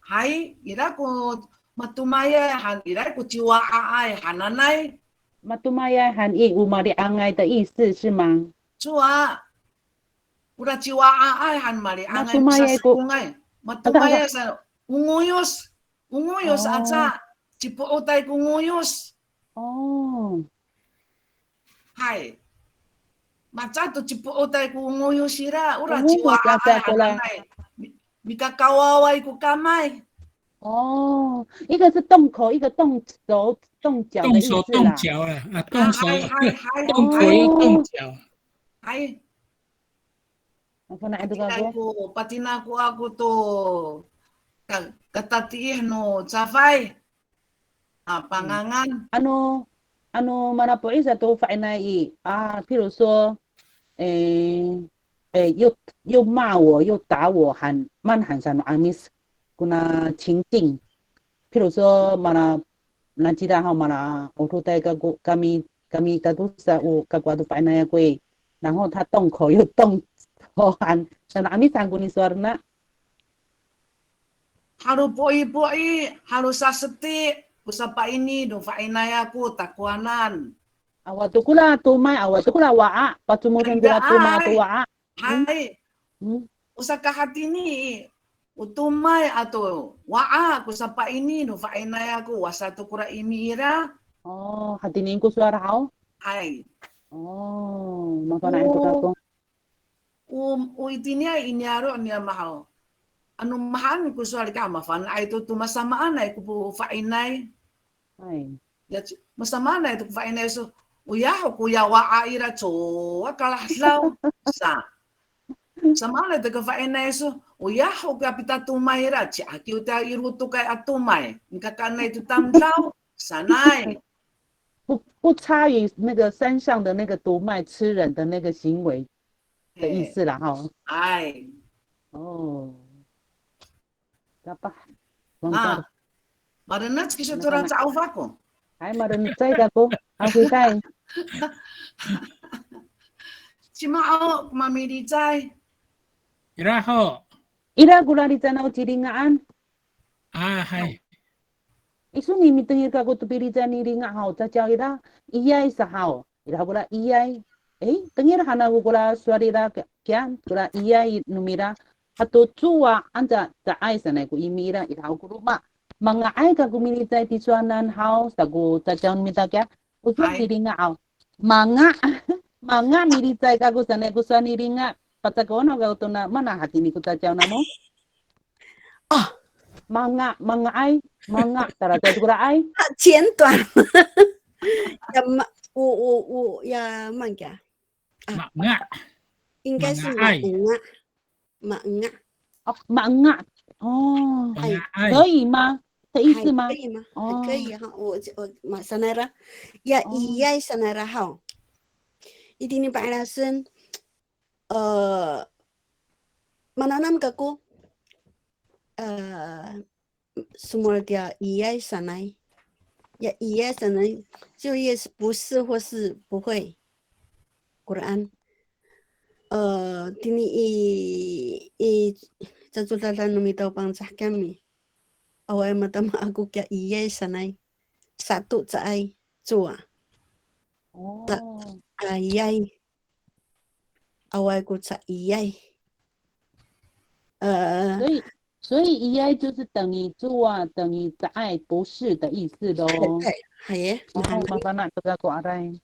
Hai, ira ko matumaya han ira ko jiwa ai hananai. Matumaya han i umari angai 的意思是吗？ Chua ura jiwa ai han mari angai Matumaya sa ko kungai. Matumaya sa unguyos. Unguyos aja. Cipu utai unguyos. 哦 Hai. Maca tu cipu utai unguyos ira ura unguyos jiwa ai aja过来 hananai. Mika kawawai ku kamai. 哦，一个是动口，一个动手动脚的意动手动思啦。脚啊，动手Hai. 动腿又动脚。 Hai. Apa nak itu aku? Patina ko ako to katatiih no tsafay. Pangangan. Mana po isa to fainai譬如说，又骂我又打我，喊什么阿米斯，kuna 情境，譬如说mana najida ha mana otutai kami kadusa kagwadu fainai aku，然后他动口又动手喊，那阿米斯angkuni suarna。 Haru poi, haru saseti. Kusapa ini do fainay ako takwanan. Awat tukula tumay, awat tukula waa, patumusan tula tuma to waa. Hai. Usaka hati ni utumay ato waa kusapa ini do fainay ako wasato kura imira. Oh, hatinin ko suara hao. Hai. Oh, makana itu kako. Itinya inyaro niya mahal. Ano mahan ko suara ka mafan ay to tumasamaan ay ko po fainay. Ay. Masama na ito fainay so uya kuya wa aira cho wakalahlaw sa. Sama na ito fainay so uya ko kapita tumayra chi akiuta iruto kay atumay. Nikakanay ito tamlaw sanay. 不差于那个山上的那个毒卖吃人的那个行为的意思啦哈。哎。哦。Apa? Marinat kisah tu orang tahu aku. Hai marinat saya aku. Aku saya. Cuma awak mamiri cai. Iraho. Ira gula di sana uciringaan. Hai. Isu ni mitengir ka tu piri jani ringa hau caca ira iyai sahau. Ira gula iyai. Tengir hana gula suarira kian gula iyai numira. Atau cua anja caai sana ku imira irau ku rumah mga ai ka kumilita ti suanan hau sagu cacaun mita kya usah diringa au mga milita ka ku sana ku sani ringa patakon ga utuna mana hati ni ku cacaun namo mga ai mga tarata kura ai 简短呀我呀慢点，mak 应该是Manga. Oh, 可以吗？的意思吗？可以吗？还可以哈，我马上来了，呀，一呀上来了哈，一定你白了身，mana nam kaku，semua dia iya sanai，呀iya sanai，就也是不是或是不会，Quran。tini cacutatan numitaw pang kami. Away matama ako kaya iyay sanay. Satu caay cua. Ayay. Away ko sa iyay. 所以 iyay 就是等于cua 等于caay 不是的意思咯。对，makana kita ko aray.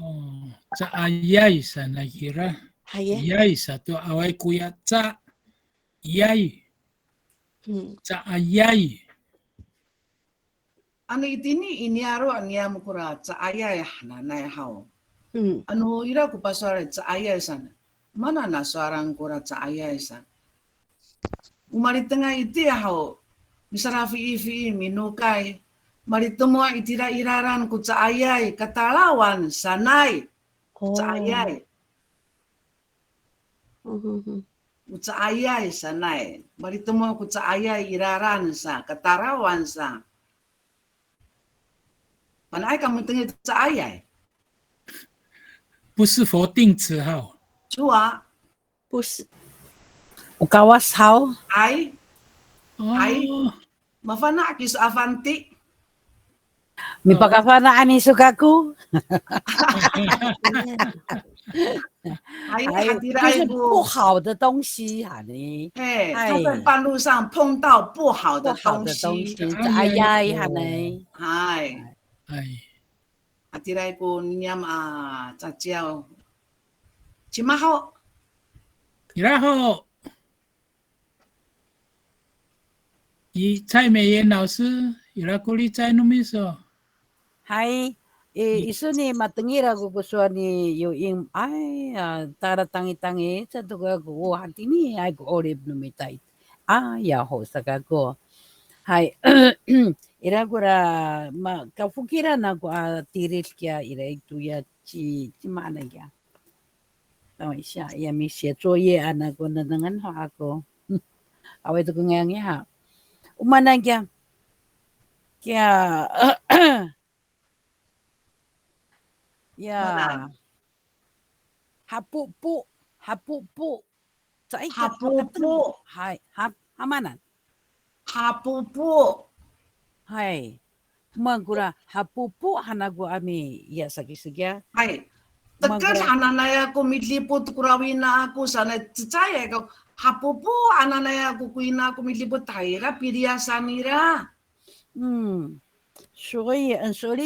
Oh, sa ayay sa nakira. Ayay sa to away kuya sa ayay. Sa ayay. Ano itini inyaro niya mo kura sa ayay nanay hao. Ano ira ko paswara sa ayay sana. Mana na suarang kura sa ayay sana. Umari tengah iti hao. Misarafi ifi minukay. Maritumo itira iraran ko sa ayay katalawan sanay sa ayay. Sa ayay sanay. Maritumo ko sa ayay iraran sa katarawan sa. Panay ka tengah sa ayay. 不是否定词号。Chua. 不是。Ukawas how? Ay, Oh, mafana kis avanti. Mi pagkafanaan ni sukaku. Ay, 还有 hatira 就是 ay 不 ko. 好的东西哈呢， Hey, 哎他在半路上碰到不好不的东好的东西。西，哎哎呀呀哈呢， Ay, 哎， hatira ay ko niyam tsajiao. Chimaho. 然后蔡美妍老师伊拉鼓励在努米说，还isu ni matengira ko so ni yo ing ay tara tangi tangi sa to ko hati ni ay ko orib no mitai. Ya ho saka ko. Hai ira gura ma kafukira na ko tiril kya ira itu ya ci mana kya. 等一下，也没写作业啊，那个那很好啊个，啊为这个样呀，我们那个呀，哈不，在一个 Hapupu. 还哈mana， Hapupu. 嗨，Magura hapupu hanagu ami ya sakisagya. Ay, tegas ananaya ko midlipot kurawina ako sana tsaya ko hapupu ananaya ko kuina ko midlipot taira piriasanira. 所以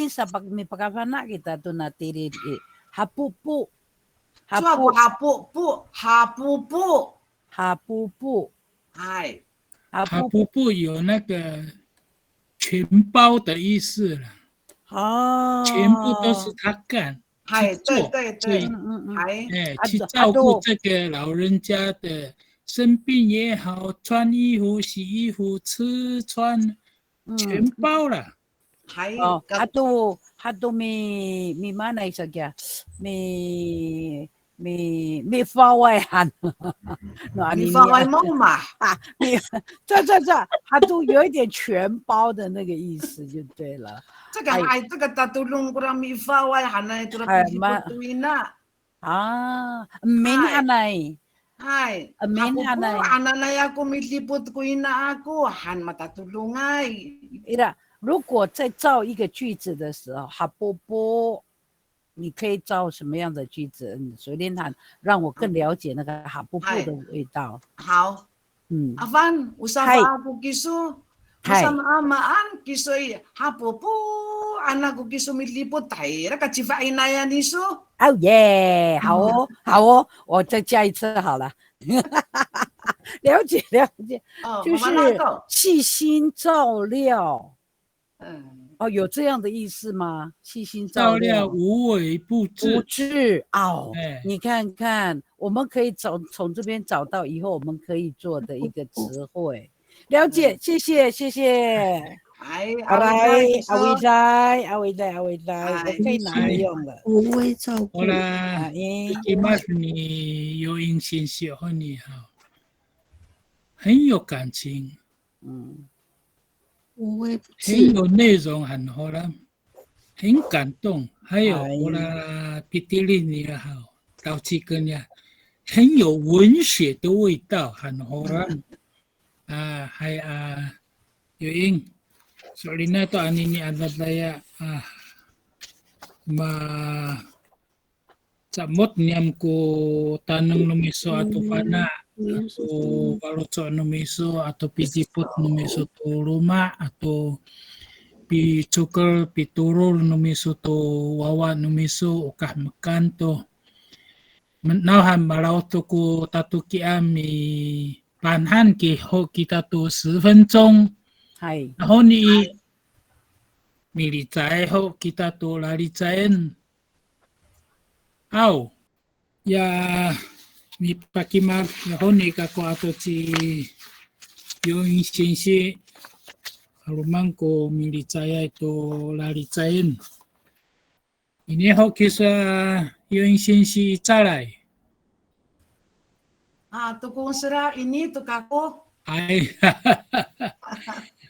sa pag may pagkafana kita to na tiri hapupu. Hapupu. 哎，哈布布有那个全包的意思了，全部都是他干去做，所以去照顾这个老人家的生病也好，穿衣服、洗衣服、吃穿，全包了。Hado may mana isa kya may fawayan no 你发外梦嘛？这hado 有一点全包的那个意思就对了。这个哎，这个大都弄过来米发外喊来，这个不对呢。min hanay. Ay, min hanay. Ananay ako mitlipot ko ina ako, han matatulungay. 如果在造一个句子的时候，哈波波，你可以造什么样的句子？随便谈，让我更了解那个哈波波的味道。好，Avan, usapa ako kiso. Masama amaan kiso ha波波，anak ko kiso mitlipot tayo, kachifain na yan iso. Oh yeah，好哦，我再加一次好了。了解，就是细心照料。有这样的意思吗？细心照料，无微不至。你看看，我们可以从这边找到以后我们可以做的一个词汇。了解，谢谢。阿伟在，我可以拿来用了。无微照顾。好啦，今麦你有印信息和你好，很有感情。无微不至。很有内容，很好啦，很感动。还有我啦，比蒂利尼也好，高志根呀，很有文学的味道，很好啦。还有因。Soalnya to anini adat daya samot niam ko tanang numiso atau fana atau balocok numiso atau pijiput numiso to rumah atau picukal piturul numiso to wawa numiso ukah makan to nauhan malau to ko tatuki ami panhan ki ho kita to 10分钟。然后你理财后kita tu lari cain ya mi pakimar ni kako ato ci yung sinsi rumang ko milicaya itu lari cain ini ho kisa yung sinsi calai tukung sera ini tukako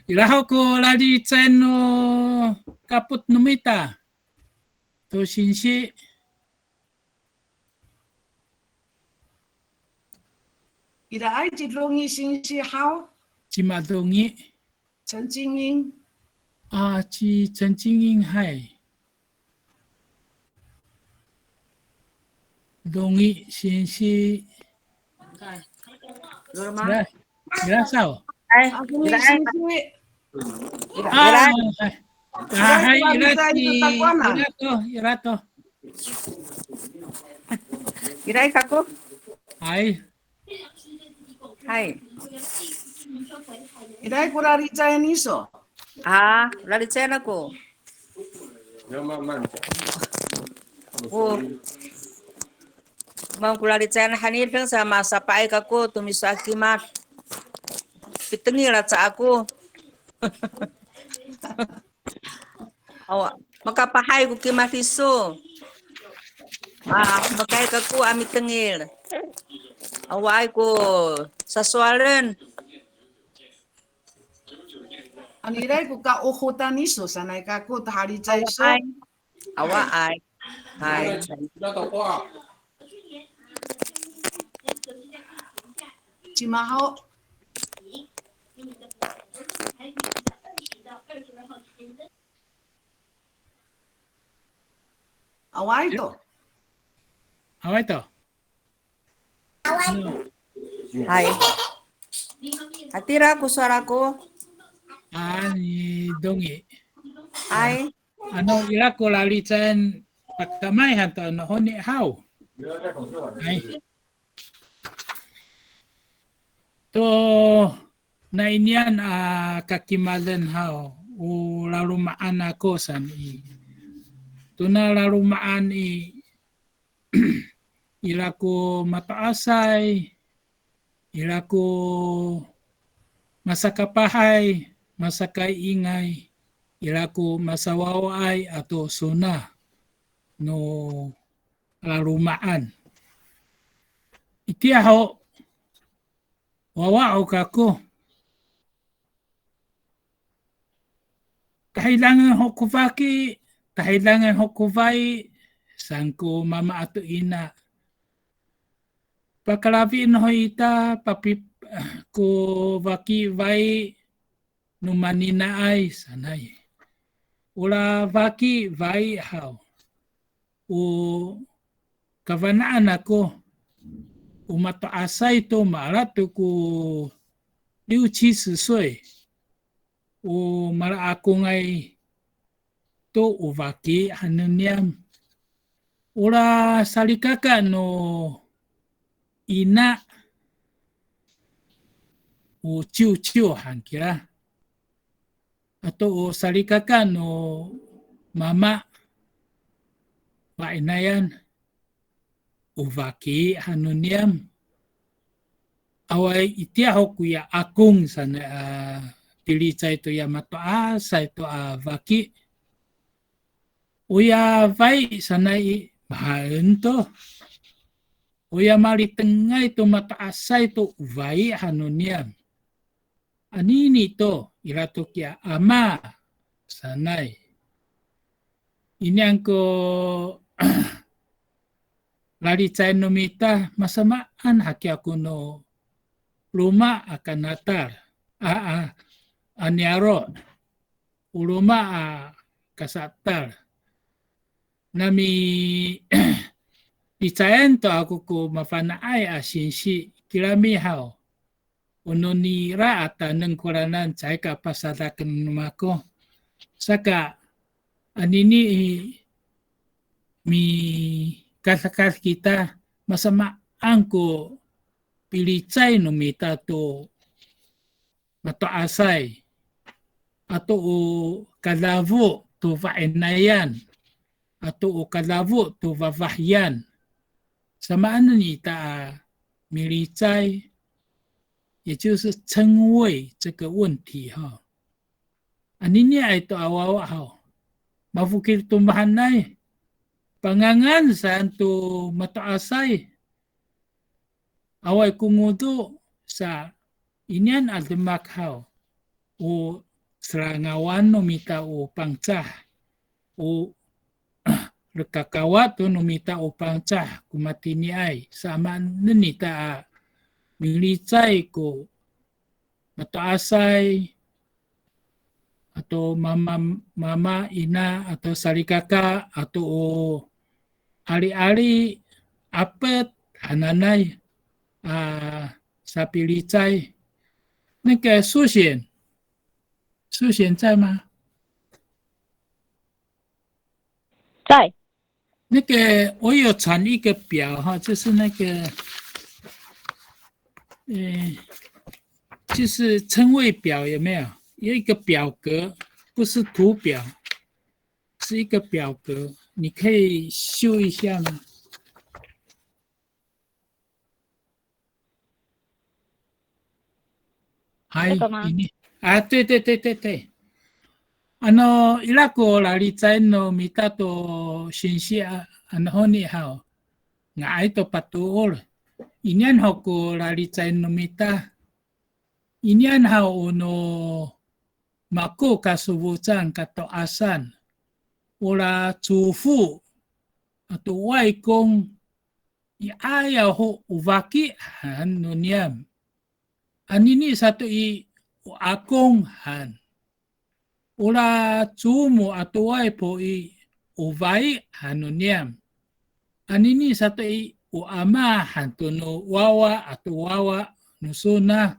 Ilaho ko lari cain no kaput numita. To sinsi. ira ai chi longi sin si hao, 起码东尼 陈金英，啊，去陈金英海东尼先是 Rumah. ira ira sao aku ni sin si, ah hai Ira ira bisa ci itu takwana. ira to Irai kaku. hai Hai. ira ai kura rica niso. Ah, lali cena ko. Oh. Mau kula di cena hanir kan sama sapai kaku tumisaki mat. Pitengi raca aku. Awak makapahay ko kimatiso. Makai kaku amit tengil. Awai ko sa sualen. Ani ira ai kuka uhutan niso sanai kaku tahari cai so. Awai. Hai. Cimahau. Awai to. awai to Hai. Atira ko suaraku. ani dongi Hai. ano ira ko lali chan pakamai hanto no honi hau hai to na inian kakimalan hau o larumaan ako san i to na larumaan i ila ko mataasay ila ko masakapahay masakay ingay ila ko masawaway ato suna no larumaan iti aho wawao kako kailangan hokuvaki kailangan hokuvai sangko mama ato ina pakalavi no ita papi ko vaki vai numanina ay sanay ula vaki vai hao o kavanaan ako umataasay to malato ko 60-70岁 o mala ako ngay to uvaki hanuniam ula salikaka no ina o chiu hankira ato o salikaka no mama painayan uvaki hanuniam awai itiaho kuya akung sana pilita ito yamato sa ito vaki uya vai sana bahan to uya malitengay ito mataasa ito vai hanuniam anini to irato kya ama sanay ini ang ko lari chay nomita masamaan haki ako no luma akan natar anyaro uluma kasatar nami picayan to ako ko mafanaay asinsi kilamihaw unonira at nangkuranan chay kapasadakan numako saka anini mi kasakas kita masamaan ko pilicay numita to mataasay ato o kalavo to vaenayan ato o kalavo to vavahyan samaan nita milicay 也就是称谓这个问题哈，anini ay to awawa ha, mafukir tumbahanay, pangangan saan to mataasay, away kungudo sa inyan aldemak ha, o serangawan nomita o pangcah, o rekakawa to nomita o pangcah kumatini ay, sama nanita milicay ko mataasay atau mama ina atau salikaka atau ali-ali apet ananay sa pilicay 那个苏显在吗？在那个我有传一个表哈，就是那个就是称谓表有没有？有一个表格，不是图表，是一个表格，你可以修一下吗？这个吗？对对对对对。ilako lalitay no mita to sinsya ni hao nga ito patuol. Inyan ho ko lalitay no mita. Inyan hao no mako kasubutan katoasan. Ula tufu ato wai kong iayaw ho uvaki han no niyam. Anini sato akong han. Ula tumu atuai po uvai hanuniam. Anini sato uama hantuno wawa atu wawa nusuna.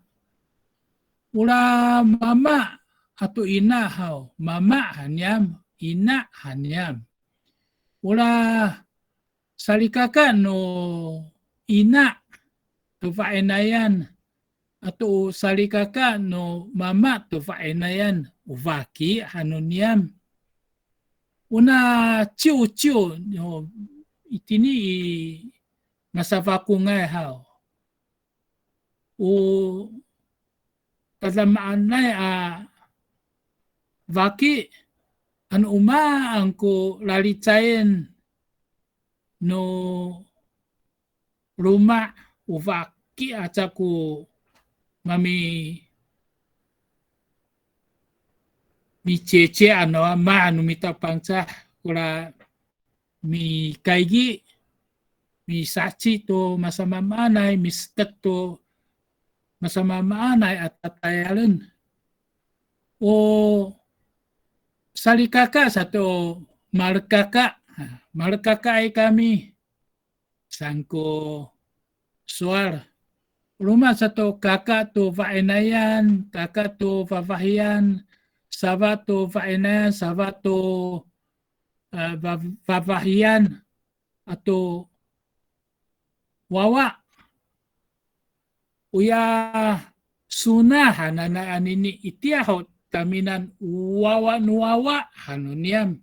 Ula mama atu ina hao. Mama hanyam, ina hanyam. Ula salikaka no ina tufaenayan. Atu salikaka no mama tufaenayan. Uvaki hanuniam. Una ciu no itini nasavaku ngai hao. Kasamaan na vaki an umaan ko lalitsayin no rumah uvaki ataku mami mi cece ma mita pangsa kula mi kaigi mi saci to masama manay mi stek to masama manay at tatayalan o salikaka sa to malkaka ay kami sangko suar rumah sa to kaka to vaenayan kaka to vavahian Sabato faenayan, sabato vavahian atau wawa. Uya sunah hanana anini itiahot taminan wawa nuwawa hanuniam.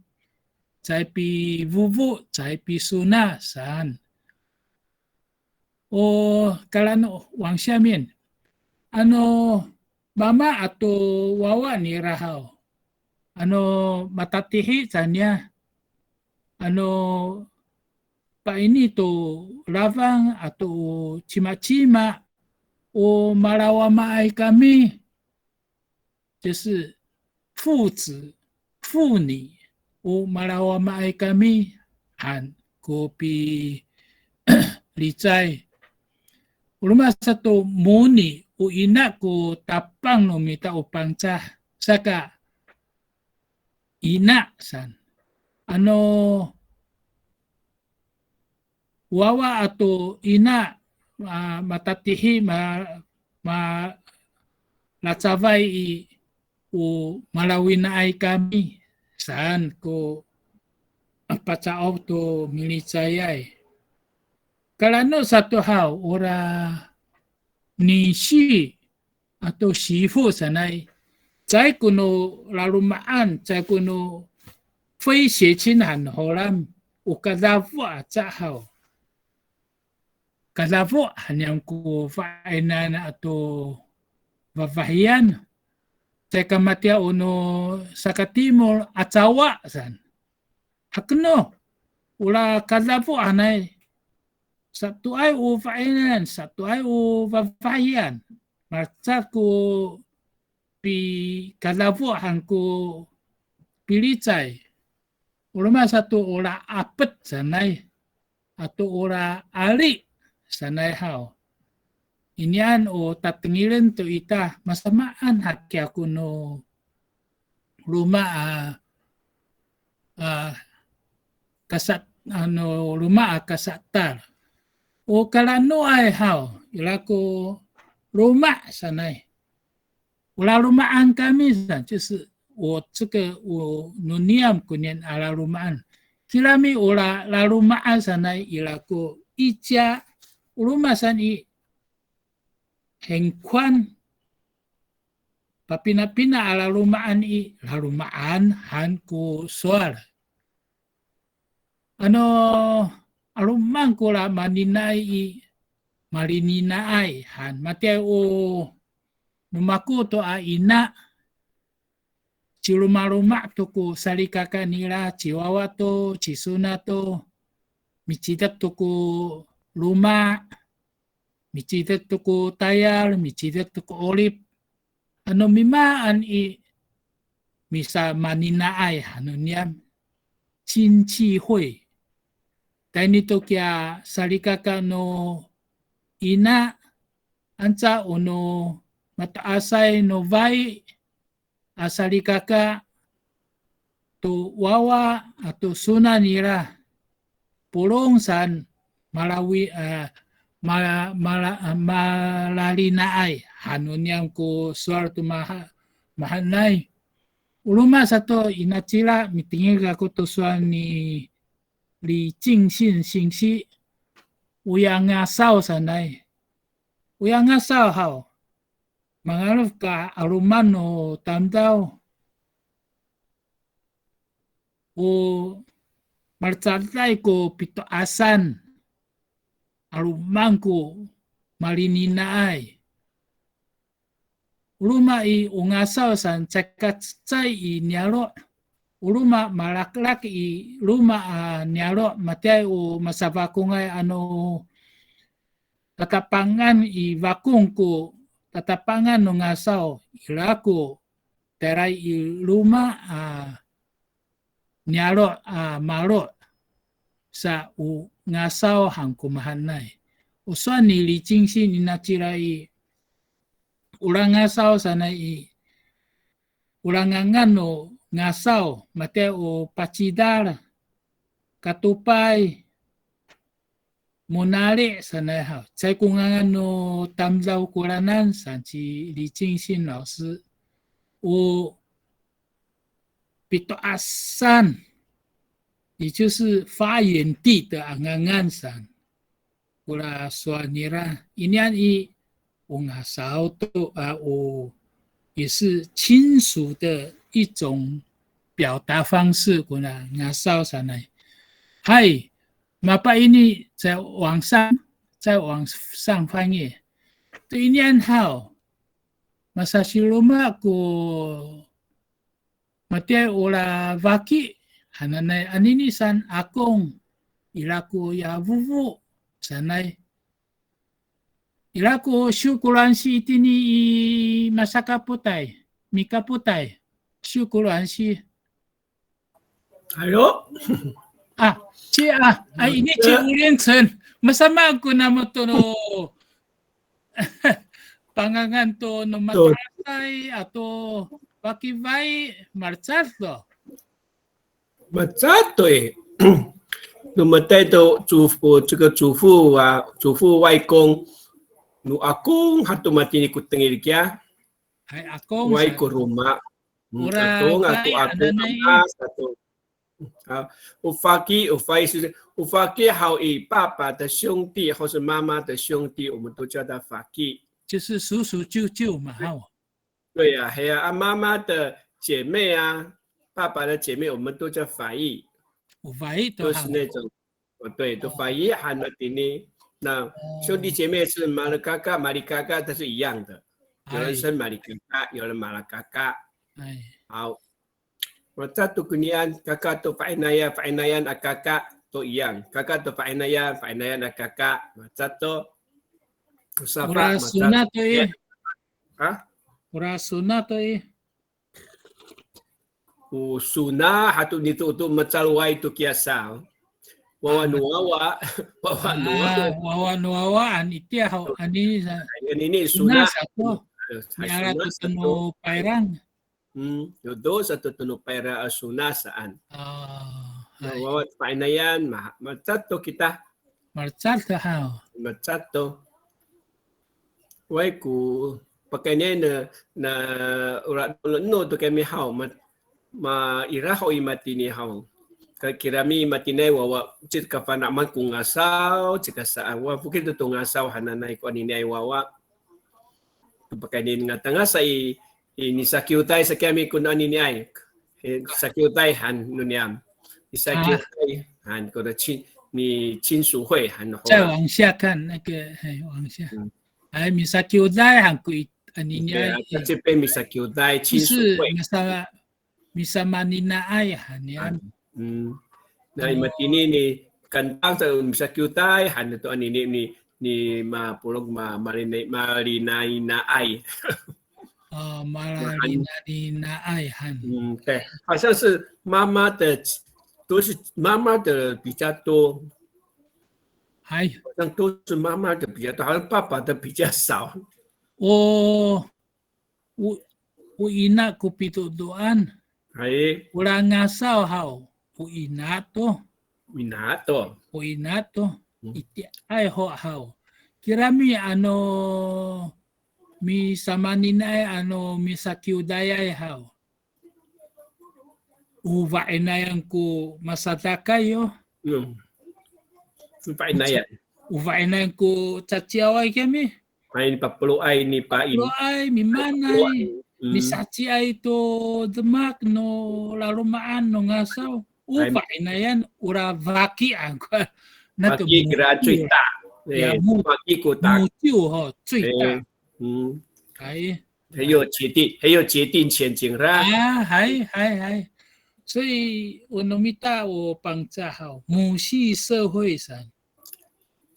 Cai pi vuvu, cai pi sunah san. Kalano wang siamin. Mama atau wawa ni rahao. Matatihi tanya. Pa ini to lavang atau cima-cima. Malawama ai kami. 就是父子、父女。malawama ai kami. Han kopi licay. Rumah satu muni. Ina ko tapang no mita upangca saka ina san wawa atau ina matatihi latsavay malawin na ay kami saan ko patsao to milicayay kalano satu hao ora ni si atau sifu sanay zai kuno lalumaan zai kuno fei xie qin han holam ukadafu atahao kadafu hanyang ku faenan atau vavahian zai kamatia uno sakatimol atawa san hakno ula kadafu anay satu ay faenan, satu ay vavahian. Marta ko pi kalavuhan ko pilicay. Ulama satu ora apet sanay. Atau ora ali sanay hao. Inian o tatengilen to ita masamaan haki aku no rumah kasat rumah kasatar. O kalano ay hao ilako rumah sanai. Ula rumahan kami 就是我这个我努尼am kunyan ala rumahan. Kilami ula la rumahan sanai ilako ija rumah sani hengkwan papina-pina ala rumaan la rumaan han ko soal. Alumang ko la maninai marininaay han mate o numaku to a ina ciluma-luma to ko salikaka nila chiwawa to chisuna to michidak to ko luma michidak to ko tayal michidak to ko olip mimaan misa maninaay niya cinci hui dahil nito kaya salikaka no ina anca ono mataasay no vai asalikaka to wawa ato suna nila pulong san malawi malalinaay hanunyan ko suarto mahanay uluma sato inachila mitingil ako to suan ni Li Jingxin Xingxi uyang ngasaw sanay uyang ngasaw hao mangalov ka aruman no tamdaw o marcatay ko pito asan aruman ko malininaay uluma ungasaw san cakatsay nyalo uluma malaklak luma nyalo matay o masabakungay tatapangan vakung ko tatapangan no ngasaw ilako teray luma nyalo malo sa ngasaw hang kumahanay usuan ni Li Jingxin inachiray ulang ngasaw sanay ulangangan no ngasaw mate o pacidar katupay monali sanay hao chay kungangan no tamzaw kuranan san si Li Jingxin 老师o pito asan 也就是发源地的angangan san kula suanira inian ungasaw to也是亲属的一种表达方式，kuna ngasal sana. Hai, mapa ini 在网上翻译。对念好，masa siluma ko mate ola vaki hananay anini san akong ilako ya vuvu sanay. Ilako syukuran si itini masaka putay, mika putay, syukuran si. Halo? Ini Cik Uriansen. Masama ako na mo to no pangangan to no matasay ato pakivay marchato. Marchato Numatay to 这个祖父外公。No akong hatumati ni kutengil kya. Ay akong wai ko rumah. Akong ato ufaki hao papa 的兄弟或是妈妈的兄弟，我们都叫他 faki， 就是叔叔舅舅嘛，对呀，还有妈妈的姐妹爸爸的姐妹，我们都叫法裔，都是那种对，都法裔喊了的呢。那兄弟姐妹是马拉嘎嘎、马里嘎嘎，都是一样的。有人生马里嘎嘎，有人马拉嘎嘎。好，我在读Kunian嘎嘎都fainayan kakak都一样，嘎嘎都fainayan kakak，macam tu。Ura sunat tu Ura sunat tu Sunah hatu nito tu macam wai tu kiasa. wawa nuawa, wawa nuawa. Wawa nuawa ani dia hau ani Ini sunah sunah. satu. Niara tu tenu pairang. Yodo satu tunu paira sunah saan. Wawa painayan macato kita. Marcato hau. Macato. Wai ku pakai na urat no tu kami hau ma irah oi mati ni hau. Kirami matinay wawa cit kapana man kung ngasaw cika sa awa bukid to ngasaw hananay ko ani ay wawa pagkainin nga tanga sa ni sakyutay sa kami kun ani ni ay sakyutay han nunyam sakyutay han ko ni亲属会han ho 再往下看那个往下哎米萨 kyudai han ku ani ni ay这边mi sakyutay 亲属会 misa manina ay han yan na matini ni kantang sa sakyutay han to ani ni mapulog marinay na ay 马拉里那里那爱汉。对，好像是妈妈的，都是妈妈的比较多。还好像都是妈妈的比较多，好像爸爸的比较少。我ina ko pituduan. Ay. Wala ngasaw haw. Inato. Inato. Inato. Iti ay ho haw. Kirami mi samanin ay mi sakyuday ay haw. Uvain na yan ko masataka yo. Uvain na yan. Uvain na yan ko tsatsiaway kami. Ay papuluay ni pain. Papuluay, mi manay. Ni sachi ay to demak no larumaan no ngasaw. Uvain na yan. Ura vaki ang kwa. Vaki gra cuita. Vaki ko ta. Mutiu ho, cuita. 还有决定前景啦。还，所以我农民大我帮助好母系社会上，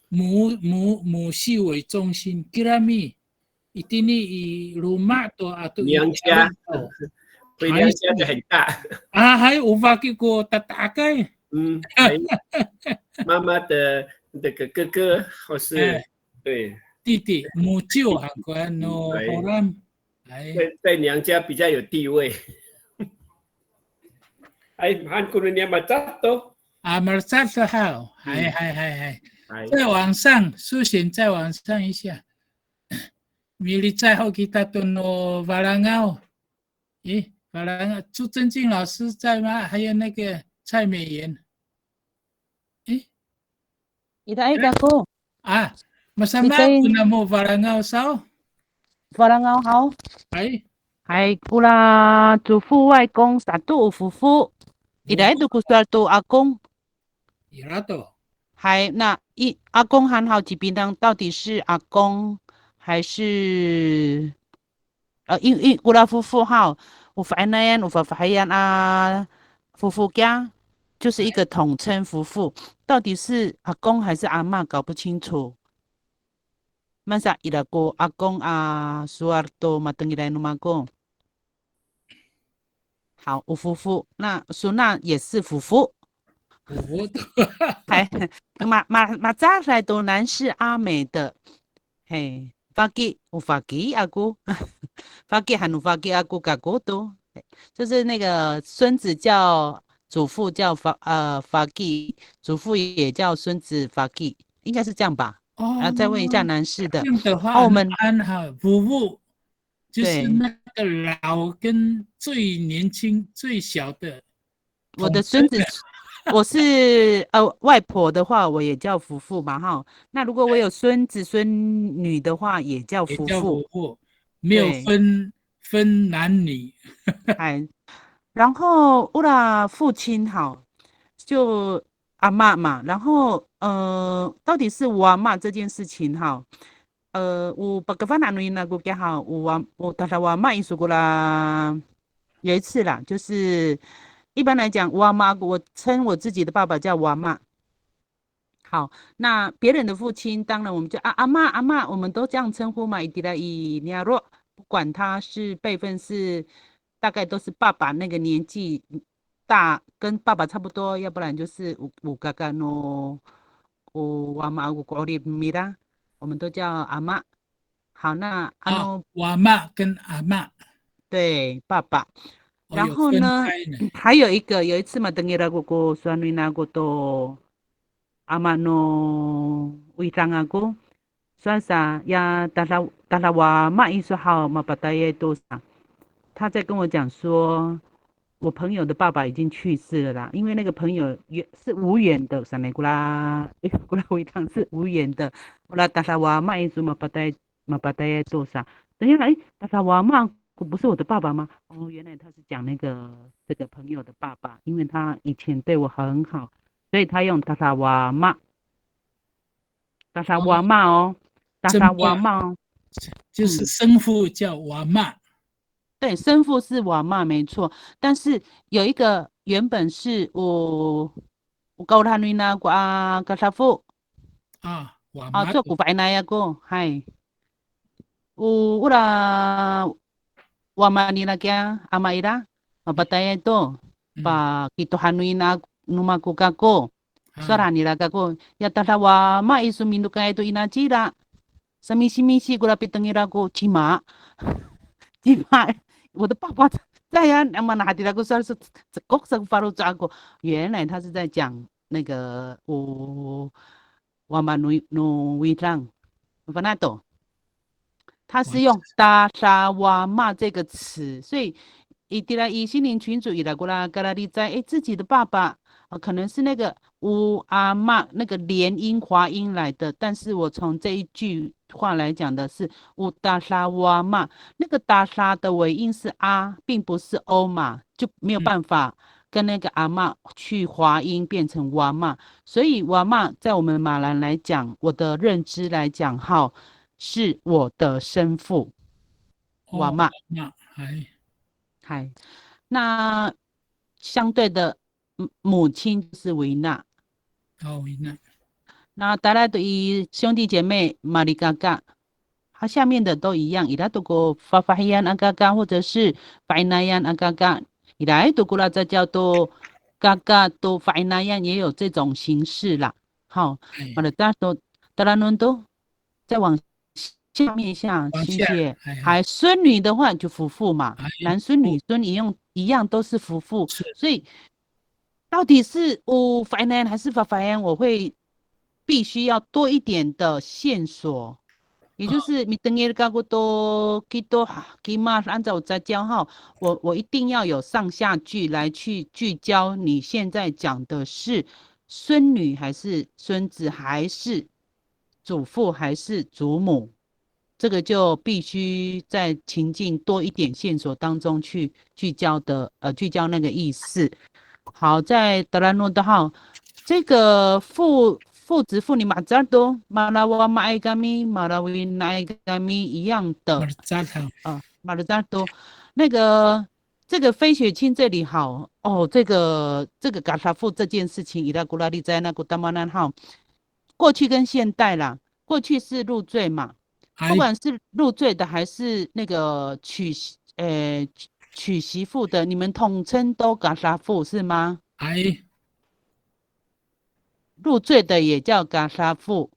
母系为中心，吉拉米一定以rumah tu atau 娘家，回娘家就很大。还有法给我打开。妈妈的那个哥哥或是对。弟弟母舅韩国no orang 在娘家比较有地位。哎，韩国人家Macato Macato好，还，再往上，苏醒再往上一下。米粒在后kita tu no Varangao， Varangao， 朱正进老师在吗？还有那个蔡美妍。Ida ko. Masama kuna mo Varangao sao? Varangao hao. 係，kula 祖父外公satu ufufu. Ida itu kusatu akong. Irato. 那阿公和好几边当到底是阿公还是因kula 夫妇好，ufainayan ufafayan 夫妇家就是一个统称夫妇，到底是阿公还是阿嬷搞不清楚。Masa ida ko akong Suarto matengirai numako。好，我夫妇，那苏娜也是夫妇。还马扎来都南是阿美的，嘿，法基有法基阿姑，法基还有法基阿姑嘎姑都，就是那个孙子叫祖父叫法基，祖父也叫孙子法基，应该是这样吧？再问一下男士的。这样的话，我们夫妇就是那个老跟最年轻、最小的。我的孙子，我是外婆的话，我也叫夫妇嘛哈。那如果我有孙子孙女的话，也叫夫妇，没有分男女。然后我的父亲好，就阿嬷嘛，然后到底是我阿嬷这件事情哈，我把个饭拿弄那个给好，我他我阿嬷意思过啦，有一次啦，就是一般来讲，我阿嬷我称我自己的爸爸叫我阿嬷。好，那别人的父亲，当然我们就阿嬷，我们都这样称呼嘛，不管他是辈分是大概都是爸爸那个年纪。大，跟爸爸差不多，要不然就是五嘎嘎诺，阿妈古国里米啦，我们都叫阿妈。好，那阿诺阿妈跟阿妈，对爸爸。然有分后呢，开呢。还有一次嘛，等于那个孙女那个都阿妈诺为长阿哥，算啥呀？但是我妈一说好嘛，把大爷多啥？他在跟我讲说，我朋友的爸爸已经去世了啦，因为那个朋友是无缘的，上来过啦回堂是无缘的。后来但是我妈一说嘛，把大爷多啥？等下来，但是我妈不是我的爸爸吗？哦，原来他是讲这个朋友的爸爸，因为他以前对我很好，所以他用达萨瓦妈，达萨瓦妈哦，达萨瓦妈哦，就是生父叫瓦妈。对，生父是瓦妈没错，但是有一个原本是我高他女那个格萨夫瓦妈做古白那一个，嗨，我啦。Wama nila kaya ama ira mapataya ito pa kitohanoy na numakuka ko sara nila kako yatalawa ma isumindo ka ito inachira sa misi gula pitangira ko chima 我的爸爸在呀，那么哪里来个说是这国生发入抓过，原来他是在讲那个我们努维章，不那懂。他是用达沙瓦玛这个词，所以以心灵群主以来过来格拉利在自己的爸爸可能是那个乌阿玛那个连音滑音来的，但是我从这一句话来讲的是乌达沙瓦玛，那个达沙的尾音是啊，并不是欧嘛，就没有办法跟那个阿玛去滑音变成瓦玛，所以瓦玛在我们马兰来讲，我的认知来讲哈。是我的生父，我妈，嗨，那相对的母亲是维娜，维娜。那带来的兄弟姐妹玛丽嘎嘎，它下面的都一样，伊拉读过法法希安阿嘎嘎，或者是法伊那样阿嘎嘎，伊拉读过了这叫做嘎嘎都法伊那样也有这种形式啦。好，马的大都达拉伦都再往。下面像谢谢，还孙女的话就夫妇嘛，男孙女孙一样都是夫妇，所以到底是法男还是法安，我会必须要多一点的线索，也就是你等于刚刚都给嘛，按照我在教哈，我一定要有上下句来去聚焦，你现在讲的是孙女还是孙子，还是祖父还是祖母？这个就必须在情境多一点线索当中去聚焦那个意思。好，在德兰诺的号，这个父子妇女马扎多马拉瓦马埃嘎米马拉维那埃嘎米一样的马拉扎多那个这个飞雪清这里好哦，这个嘎萨夫这件事情，伊拉古拉利在那古达马南号，过去跟现代啦，过去是入赘嘛。不管是入赘的还是那个娶媳妇的，你们统称都嘎萨妇是吗？入赘的也叫嘎萨妇，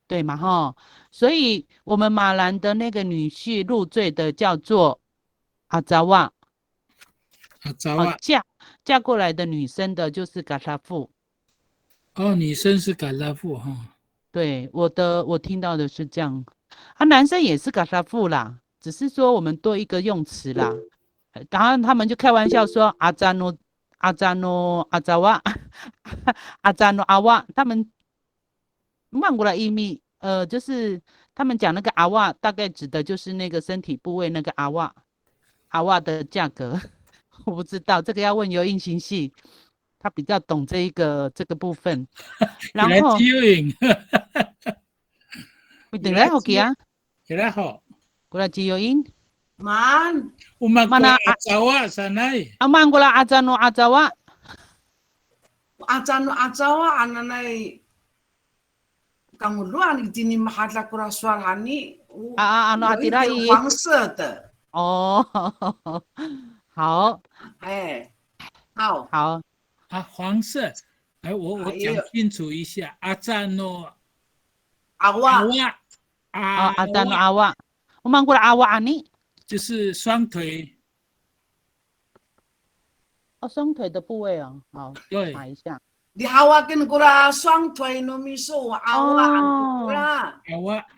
对嘛哈？所以我们马兰的那个女婿入赘的叫做阿扎瓦，嫁过来的女生的就是嘎萨妇。哦，女生是嘎萨妇哈。对，我听到的是这样，男生也是嘎萨夫啦，只是说我们多一个用词啦。然后他们就开玩笑说阿扎诺阿瓦阿扎诺阿瓦，他们慢过来意味，就是他们讲那个阿瓦，大概指的就是那个身体部位那个阿瓦的价格，我不知道这个要问油印形系。他比较懂这个部分，然后你等来好嘅啊，来好，过来基友音，man， mana azawa sanay， aman过来阿扎诺阿扎瓦ananay kanguluan hindi mahadla kuraswal hani， ano atirai 黄色的哦，好，哎。好，好，黄色。哎，我讲清楚一下，阿扎诺阿瓦，阿达诺阿瓦，我们过来阿瓦阿尼，就是双腿。双腿的部位哦，好，对，查一下。你阿瓦跟过来双腿糯米说阿瓦过来。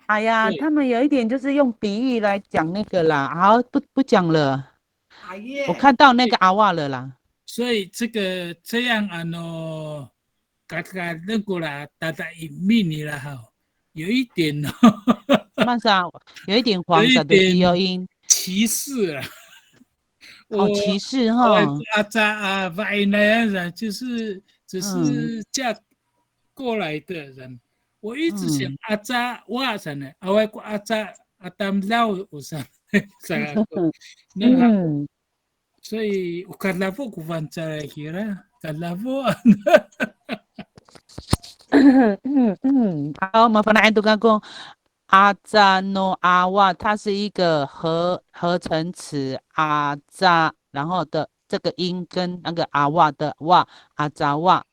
哎呀，他们有一点就是用比喻来讲那个啦，好，不讲了。我看到那个阿瓦了啦。所以这样嘎认过来大大一米你了哈，有一点慢啥，有一点黄色的基因，歧视啊。歧视哈。阿扎外来人就是只是嫁过来的人，我一直想阿扎哇啥呢？阿扎阿当老我啥啥个？所以我看到不反在kira，看到不。好，麻烦来读刚讲阿扎诺阿瓦，它是一个合成词阿扎，然后的这个音跟那个阿瓦的瓦阿扎瓦，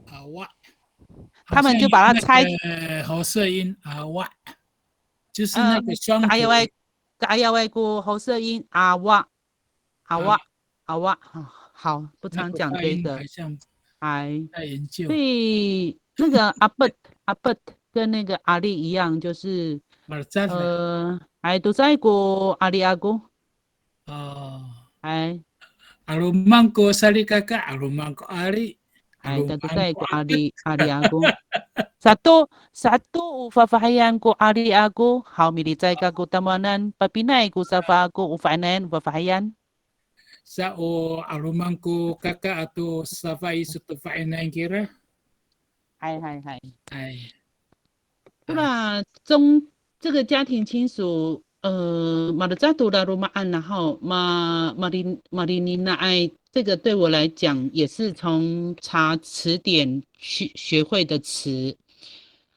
阿瓦，他们就把它拆喉舌音阿瓦，就是那个双腿。阿亚外国喉舌音阿瓦阿瓦阿瓦，好，不常讲这个。在研究。所以那个阿伯跟那个阿里一样，就是都在过阿里阿姑。阿鲁曼哥萨利卡卡，阿鲁曼哥阿里。都在过阿里阿姑。Satu ufafahayan ko ari ako, how militay ka ko tamanan, papinay ko sa fa ako ufanan ufafahayan. Sa aluman ko kaka ato sa fa isu to fainan kira. 那这个家庭亲属，马的扎杜拉罗马安，然后马里尼那爱，这个对我来讲也是从查词典去学会的词。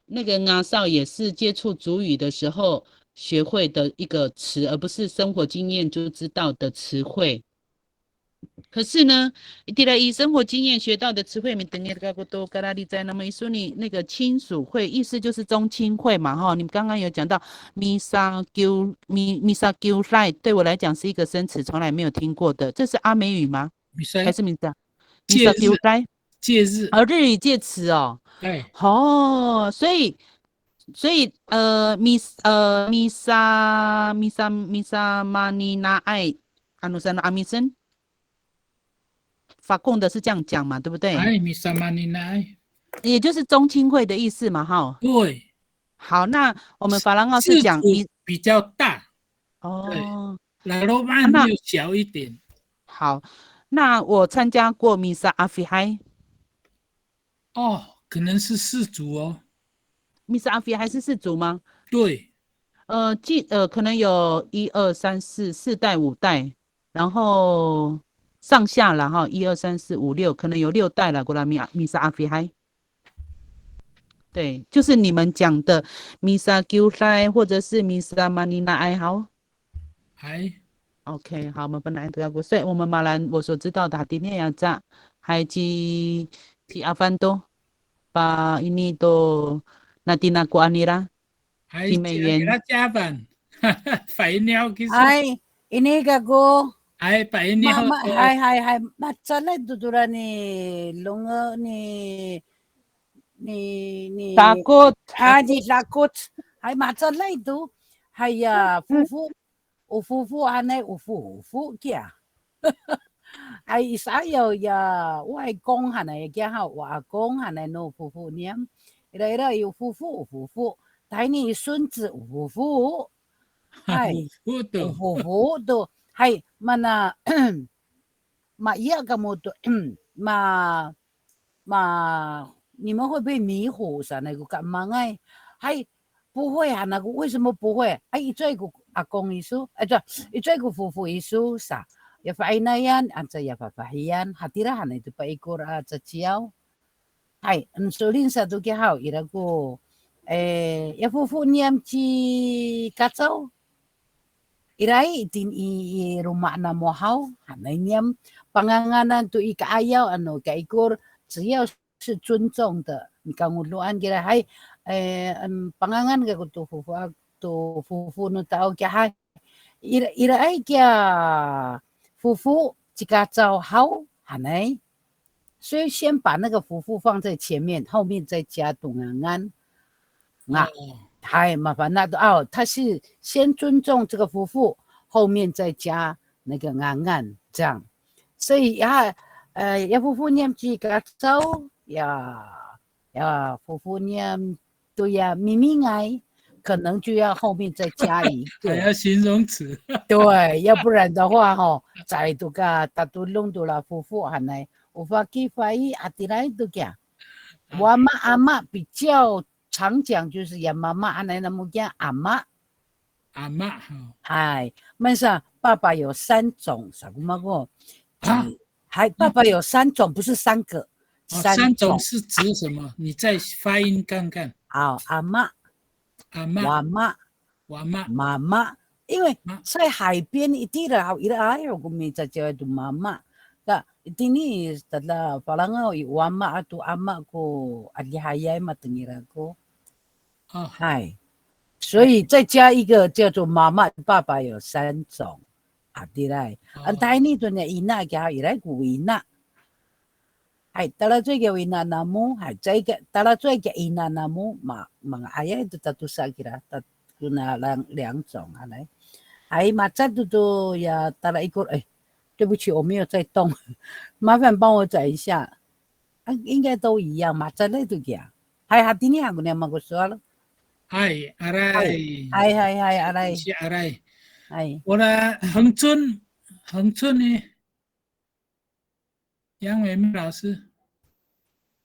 那个阿少也是接触族语的时候学会的一个词，而不是生活经验就知道的词汇。可是呢，以生活经验学到的词汇，那么说你那个亲属会，意思就是宗亲会嘛，哈。你们刚刚有讲到米萨丢赖，对我来讲是一个生词，从来没有听过的。这是阿美语吗？还是米萨丢赖？介日，日语介词哦。对。所以米萨马尼那爱阿努山阿米森。法共的是这样讲嘛，对不对？也就是宗亲会的意思嘛，哈。对。好，那我们法兰奥是讲比较大。拉罗曼就小一点。好，那我参加过弥撒阿菲嗨。可能是氏族哦。弥撒阿菲还是氏族吗？对。可能有1、2、3、4代5代，然后。上下了哈，1、2、3、4、5、6，可能有6代了。过来弥撒阿菲嗨，对，就是你们讲的弥撒丢塞，或者是弥撒马尼那爱好。OK， 好，我们本来都要过，所以我们马兰我所知道的哈迪涅亚扎，还及提阿凡多，把印尼都那蒂那过安尼拉，提美元。加班，肥鸟其实。ini gago. Pa ini hai macala dudura ni lunga ni takut ni takut hai macala itu hai fufu anai ufu kia hai saya ya wai gong hanai kia ha wa gong hanai no fufu niam ira yu fufu tai ni sun zi fufu hai fufu do hai mana iya kamu tuh你们会不会迷糊啥那个干嘛哎？还不会啊，那个为什么不会？一追个阿公一说，一追个夫妇一说啥？ya fainayan ansa ya fafahiyan hatirahan itu pa ikor sa chiao. Hai, insulin satu ke hao irago ya fufu niam chi katsau. Irai itin i rumah na mo hao, hanay niyam panganganan tu ikaayaw, ano, kaikur, 只要是尊重的，你讲我路安给他还，pangangan ka ko tu fufu no tao kaya hai, ira ay kaya fufu 几个糟好，hanay，所以先把那个fufu放在前面，后面再加dungangan，还麻烦那哦，他是先尊重这个夫妇，后面再加那个ngangan这样，所以呀，夫妇念几个咒呀，夫妇念对呀，咪咪爱，可能就要后面再加一个，还要形容词。对，要不然的话哈，在这个大都弄到了夫妇还来，我发给发一阿弟来都讲，我妈阿妈比较。常讲就是呀，妈妈安来那么讲阿妈，阿妈，哎，问上爸爸有3种，什么个？还爸爸有3种，不是3个，3种是指什么？你再发音看看。好，阿妈，阿妈，娃妈，妈妈，因为在海边一地的好，一个哎呦，我们在叫做妈妈。Ini setelah palangaw iwama ato ama ko alihayay matengira ko. Hai. 所以再加一个叫做妈妈爸爸有3种。对来。Antay nito na ina kaya iray ko ina. Hai, tala joy kaya ina na mo. Hai, tala joy kaya ina na mo. Mga ayay ito tatusa kira. Tatuna lang 2种。Hai, macam tu ya tala ikut 对不起，我没有在动，麻烦帮我找一下。应该都一样嘛，在那都讲。还好今天我们忙过说了。嗨，阿来。嗨，阿来。是阿来。嗨。我来恒春呢，杨伟明老师。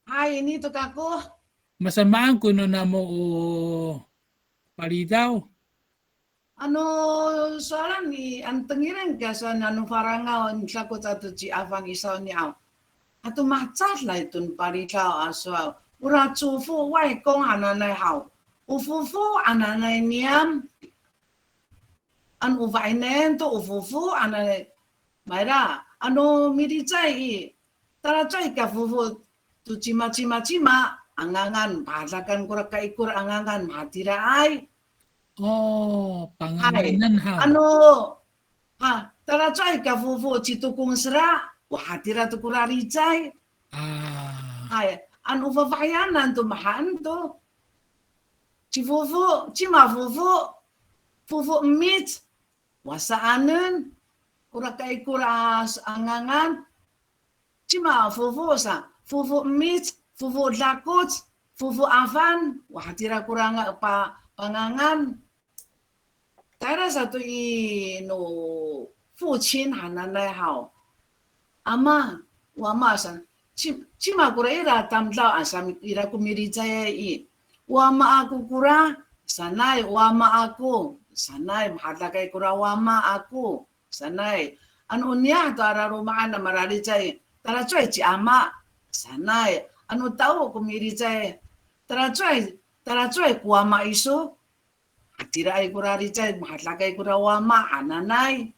嗨，你都讲过。Masamaan ko no na mo palitaw. Soalan ni antengiran ka so nanu farangao ni sako tatu ci afang isaw ni ao. Atu macat lai tun paritao aswa. Ura cufu wai kong ananai hao. Ufufu ananai niam. An uvainen to ufufu ananai. Maira, mirijai i. Tara cai ka fufu tu cima. Angangan, pahlakan kura kaikur angangan matira ai. Oh, panganganan ha. Tara cai ka fufu citukung sera, wahatira tu kurari cai. Hai, uvafayanan tu mahan tu. Cima fufu mit, wasaanen, kura kaikur angangan. Cima fufu mit, fufu lakut, fufu avan, wahatira kurang pangangan. Tara satu no 父亲hananai hao. Ama, wama san. Cima kura ira tamtlau asam ira kumiri jaya i. Wama aku kura, sanai wama aku. Sanai mahalakai kura wama aku. Sanai. Unya to ara rumaan na marali jaya. Tara cuy ci ama. Sanai. Tahu kumiri jaya. Tara cuy kuwama isu. Tirai kurari jaya. Mahalakai kura wama ananai.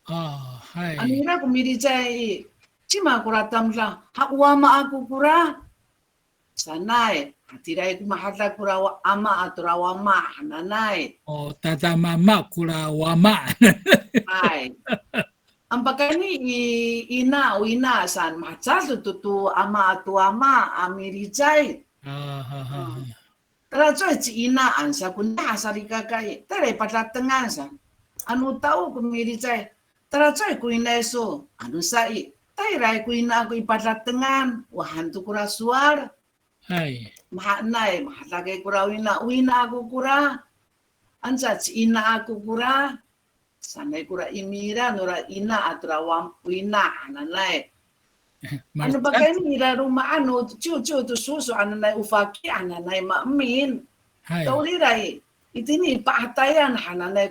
Hai. Ira kumiri jaya. Cima kura tamla. Wama aku kura. Sanai. Tirai kumahala kura ama atura wama ananai. Tata mama kura wama. Hai. Ampakani ina san macal tutu ama atu ama amirijai. Tara coy ci ina ansa kunna asarika kai. Tara patlatengan san. Tahu kumirijai. Tara coy kuina eso. Sai. Tairai kuina aku ipatlatengan. Wahantu kura suar. Hai. Mahanai mahalagay kura wina aku kura. Ansa ci ina aku kura. Sanay kura imira nura ina atura wina ananay. Ba kayo ira rumah cucu tu susu ananay ufaki ananay maamin. Tauriray itini paatayan ananay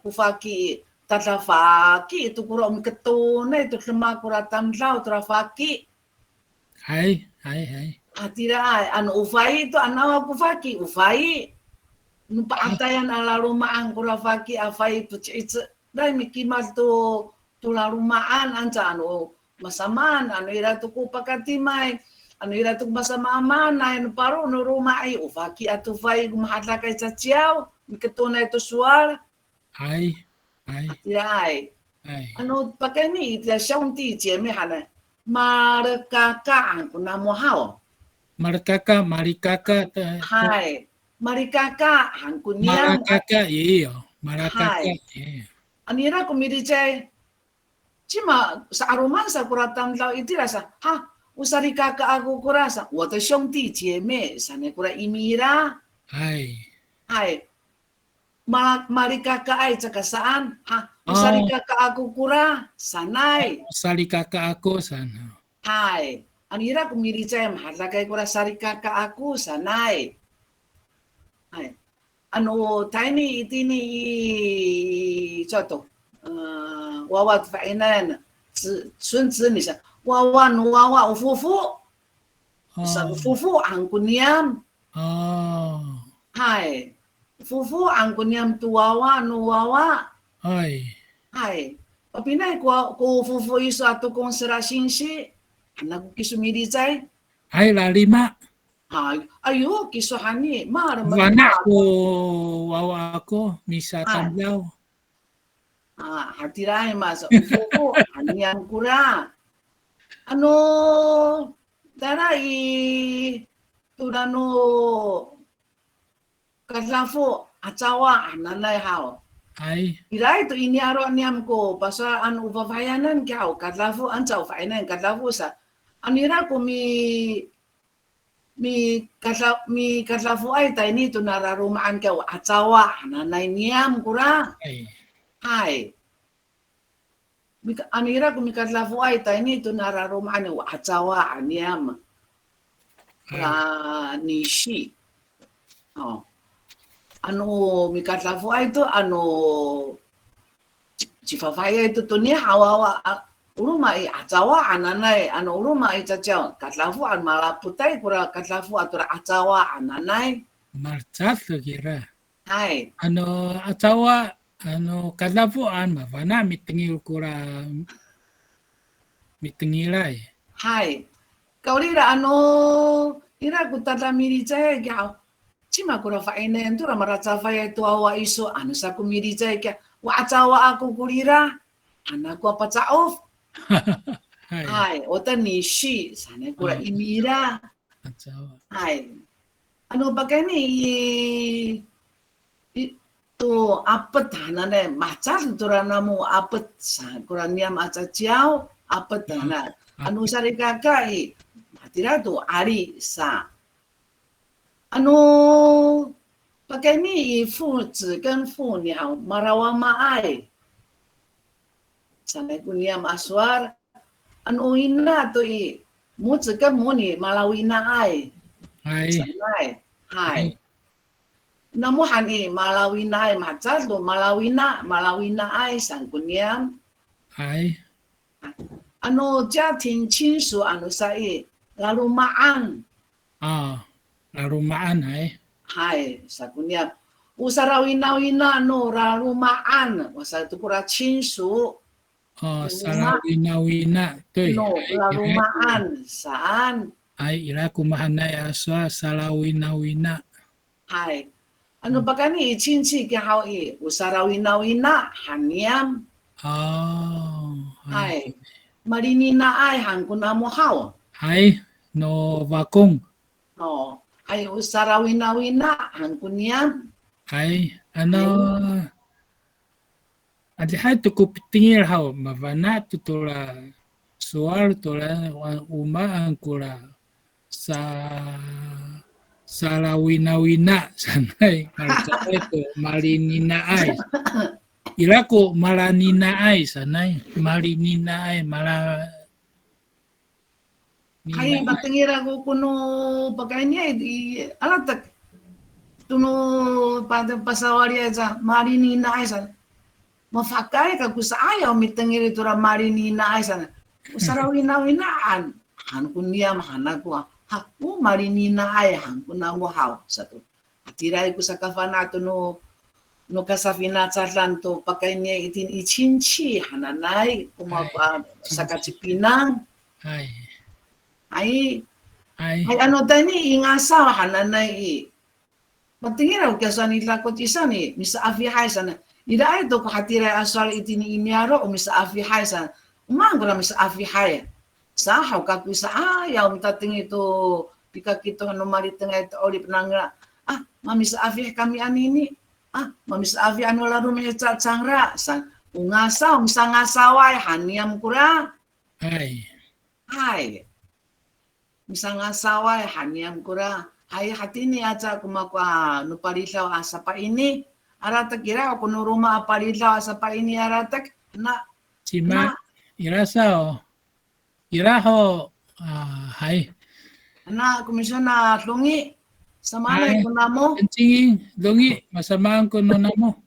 ufaki tatafaki itu kura umiketunay itu lima kura tamlaw trafaki. Hai. Atira ufai itu anawa ufaki ufai. Paatayan ala rumah ang kura faki afai itu dai mikimal tu tularumaan anca anu masaman anu ira tu kupakatimay anu ira tu masamaman na anu paru no rumai ufaki atu fai gumahatla kay chachiao miketunay tu suar Ai. ai anu pakeni ita shonti jeme hana marikaka ang kunamo hao Marikaka. hai marikaka ang kunyam Marakaka, iyo. Marakaka. Anira kumiri chay cima sa aruman sa kuratan lao itira sa usari kaka aku kurasa wata shonti jeme sane kura imira Hai. marikaka ay saan usari kaka aku kura sanay Usari kaka ako sana. hai anira kumiri chay mahalagay kura sari kaka aku sanay hai ano tiny itini choto wawa fainan sun ni sa wawa no wawa ufufu sa ufufu ang kunyam hai ufufu ang kunyam tu wawa no wawa hai papinay ko ufufu iso ato kong sarasinsi anak kisumiri chay Hai lalima. Ayo kisuhani Anak ko wawa ako misa tamblaw. Hatiray mas ufufu anyang kura ano darai turano kaslafo acawa ananay hao Ai. irai tu ini aro niam ko basa an uvafayanan kau kaslafo ancaw fainan kaslafo sa anira ko mi kaslafu ay tayo nito nararumaan ka acawa nanay niyam kura hai anira kung mi kaslafu ay tayo nito nararumaan ka acawa niyam nishi ano mi kaslafu ay to ano chifafaya ito to ni hawawa urumai acawa ananay ano urumai cacao katlafu an malaputay kura katlafu atura acawa ananay Marchat kira. hai Ano acawa ano katlafu an mavana mitengil kura mitengilay. hai kaurira ano ira kutata miri chay kya cima kura fainen tura maraca faya itu awa iso ano sa kumiri chay kya wa acawa aku kurira anak ko pacaof hai ota nishi sana kura imira hai ano bagani itu apet hanane macal turana mu apet sa kura niam aca ciao apet hana anu sari kakai matira tu ari sa anu bagani fu zi跟父鸟 marawa maai sanay kunyam aswar anu ina to mu kan mo ni malawina ay sanay hai namu hani malawina ay macal do malawina ay sang kunyam hai anu jatin chinsu anu sai larumaan larumaan hai sa kunyam usarawina no larumaan wasa tu kura chinsu salawina tuy. No, larumaan saan? Ay ira kumahanay aswa salawina. Hai. Ano ba kani cinci ke hao usarawina hanyam. Hai. Marinina ay hangkuna mo hao. Hai no vakong. No. Hai usarawina hangkunyam. Hai ano Adihay tu ko pitingir hao mavana tu tola soal tola umaan kula sa lawina sanay malakay to malinina ay ila ko malanina ay sanay malinina ay mala Hai batingir ako kuno pagkanya alatak tuno pada pasawari aja malinina ay san mafakai ka kusa ayaw mitengir itu marinina ay sana usarawina-winaan han kunia mahana ko marinina ay han kunamuhaw satu atiray ko sa kafanato no no kasafina charlanto pakai niya itin ichinchi hananay kumapa sa kachipinang ay ano tani ingasa hananay matingira ukiasa nila ko isa ni misa afi haisan ida ay to kahatira asal itin inyaro o misa afi haisan umangura misa afi hay sa haw ka kuisa ayaw mitating ito pikakito no mariteng ito olip nangra mamisa afi kami anini mamis avi anu laru me changra san ungasa misanga sawai haniam kura hai misanga sawai haniam kura hai hatini aja kumakwa nu parilaw asa pa ini aratak ira kuno ruma parilaw asa pa ini aratak na cima irasao iraho hai na komisyona lungi Samala ko namo. Kencing, dongi, masamahan ko no namo.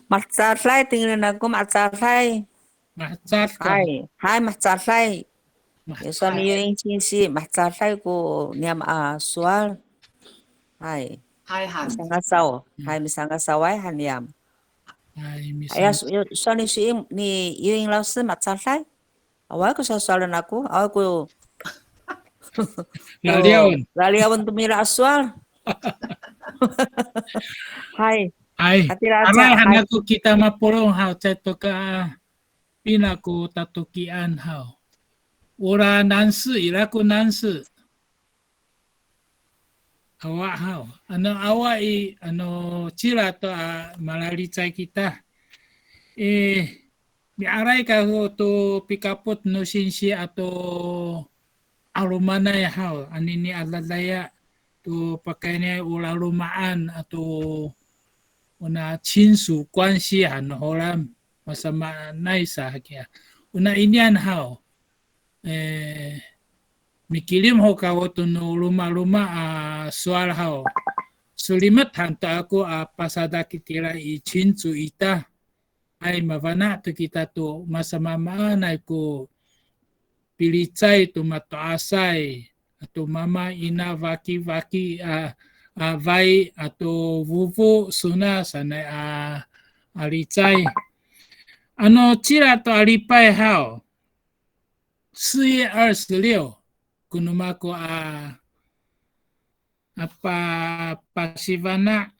Matsalay, tingnan ako, matsalay. Matsat ka. Hai, matsalay. Sa miyo yung sinsi, matsalay ko niyam sual. Hai. Misangasaw. Hai, misangasaway, haniyam. Hai, misangasaw. So, ni yung lausi, matsalay. Awal ko sa sualan ako. Awal ko Laliawan tumira aswal. Hai. Aray hanaku kita mapulong hao ceto ka pinaku tatukian hao. Ora nansi iraku nansi. Awak hao. Awak cira to malalicay kita. Di aray ka to pikapot no sinsi atau alumana ya hao anini alalaya tu pakainya ulalumaan atau una chinsu kuansi holam masama naisa kia una inian hao mikirim ho kawo tu no luma soal hao sulimat hanta aku pasada kitira I chinsu ita ay mavana tu kita tu masama mana ku pilicay tumato asay ato mama ina vaki vai ato vuvu suna sanay alicay cira to alipay hao 4月26 kunumako pasivana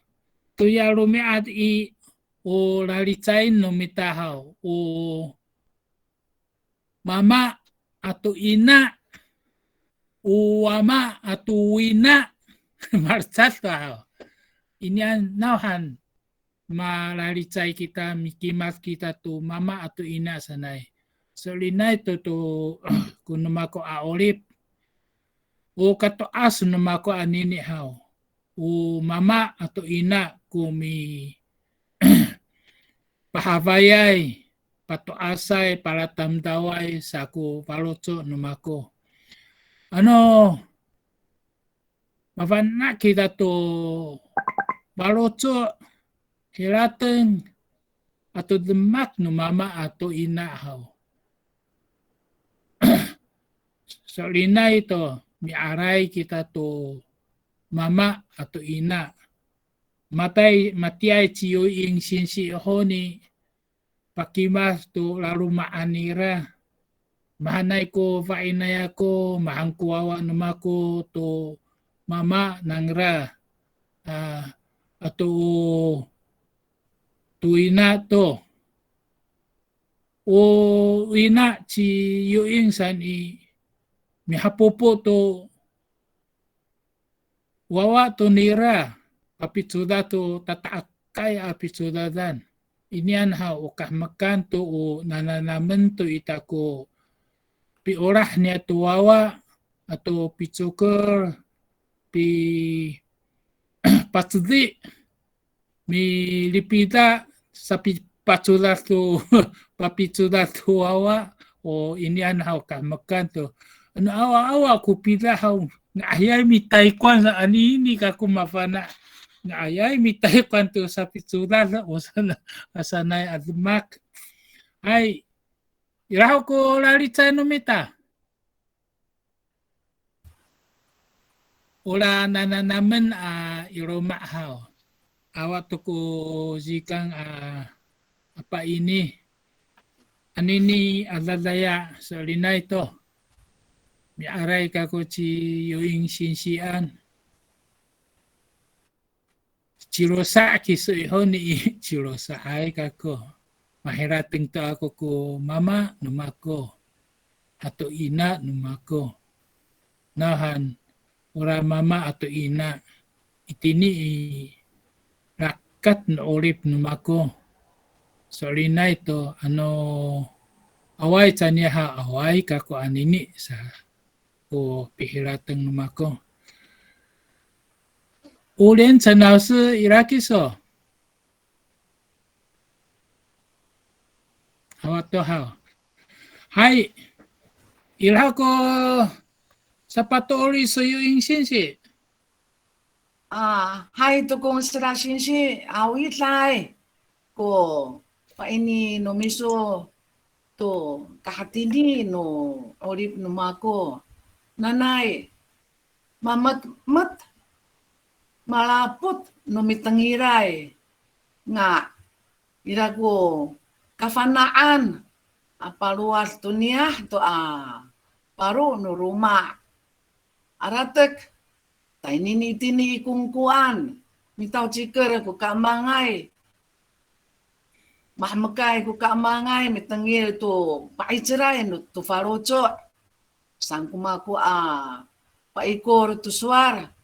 tuya lumiat o lalicay numita hao o mama atau ina uama atau wina marsat ini nauhan malalicay kita mikimat kita tu mama atau ina sanay solinay to kunumako aolip o kato as numako anini hao o mama atau ina kumi pahavayay pato asay para tamdaway sa ko palotso numako. Mavana kita to palotso hilatan atau demak numama atau ina hao. Solina ito miaray kita to mama atau ina. Matiay ciyo ing sinsi honi pakimas tu lalu maanira mahanay ko vainaya ko mahangkuawa numako to mama nangra atau tuina to o ina ci yuing san mihapopo to wawa to nira apitsuda to tataakay apitsudadan inian hao ukah makan to o nananamen to itako pi orah niya tuwawa atau pi cukur pi patsudi mi lipita sapi patsuda to papitsuda tuwawa o inian hao kah makan to awa kupita hao ngayay mi taikwan sa anini ka kumafana ngayay mitay kwanto sa pitsura o sanay admak ay iraw ko lalitsa numita ula nananaman iroma hao awat ko zikang apa ini anini alalaya sa linay to. Miaray ka ko si yoing sinsian. Chirosa kiso ihon ni chirosa ay kako. Mahirating to ako ko mama numako. Ato ina numako. Nahan ora mama ato ina. Itini rakat na orip numako. So linay to away sa niya ha away kako anini sa ko pihiratang numako. Ulen sa nausu irakiso. Awat to ha. Hai. Ilha ko sa patori so yung sinsi. Hai to kung sira sinsi awit lai ko pa ini no miso to kahatini no orip numako. Nanay, mat malapot no mitangiray nga irago kafanaan apaluas to niya to paro no ruma aratek taininitini kungkuan mitaw chiker ko kamangay mahmakay ko kamangay mitangir to paichiray no to farocho sang kumako paikor to suar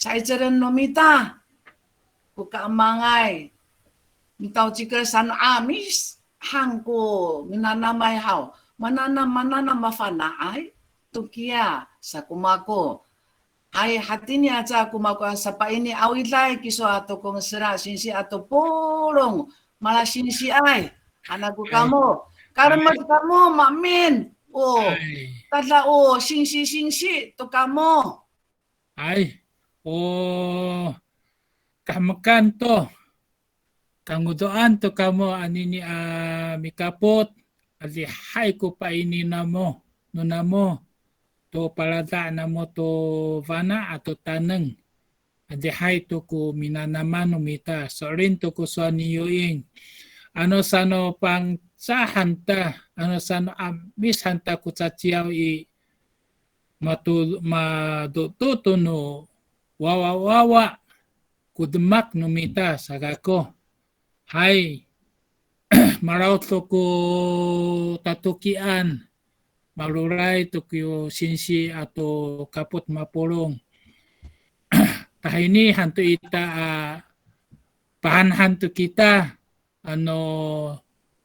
sa ichiran no mita ko kamangay mitaw chiker san amis hang ko minanamay haw manana mafanaay tukia sa kumako ay hatinya sa kumako sa paini awilay kiso ato kong sira sinsi ato pulong mala sinsi ay anago kamo karmat kamo mamin tadla sinsi to kamo ay kamakan to kangudoan to kamo anini mikapot ali hay ko pa ini namo no namo to palada namo to vana ato taneng adi hay to ko minanaman umita so rin to ko so niyoing ano sano pang sahanta ano sano amis hanta ko sa tiyaw madututo no wawa kudmak numita sagako hay maraut ko tatukian maluray to kyo sinsi ato kapot mapulong tahini hanto ita pahanhan to kita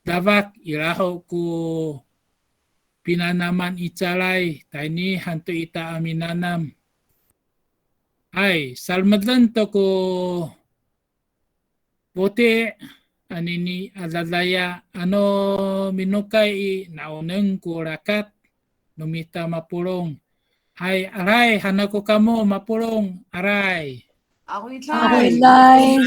davak iraho ko pinanaman icalay tahini hanto ita aminanam ay salmadlan to ko puti anini alalaya minukay nauneng ko rakat numita mapulong hay aray hanako kamo mapulong aray awit Awit lai lai,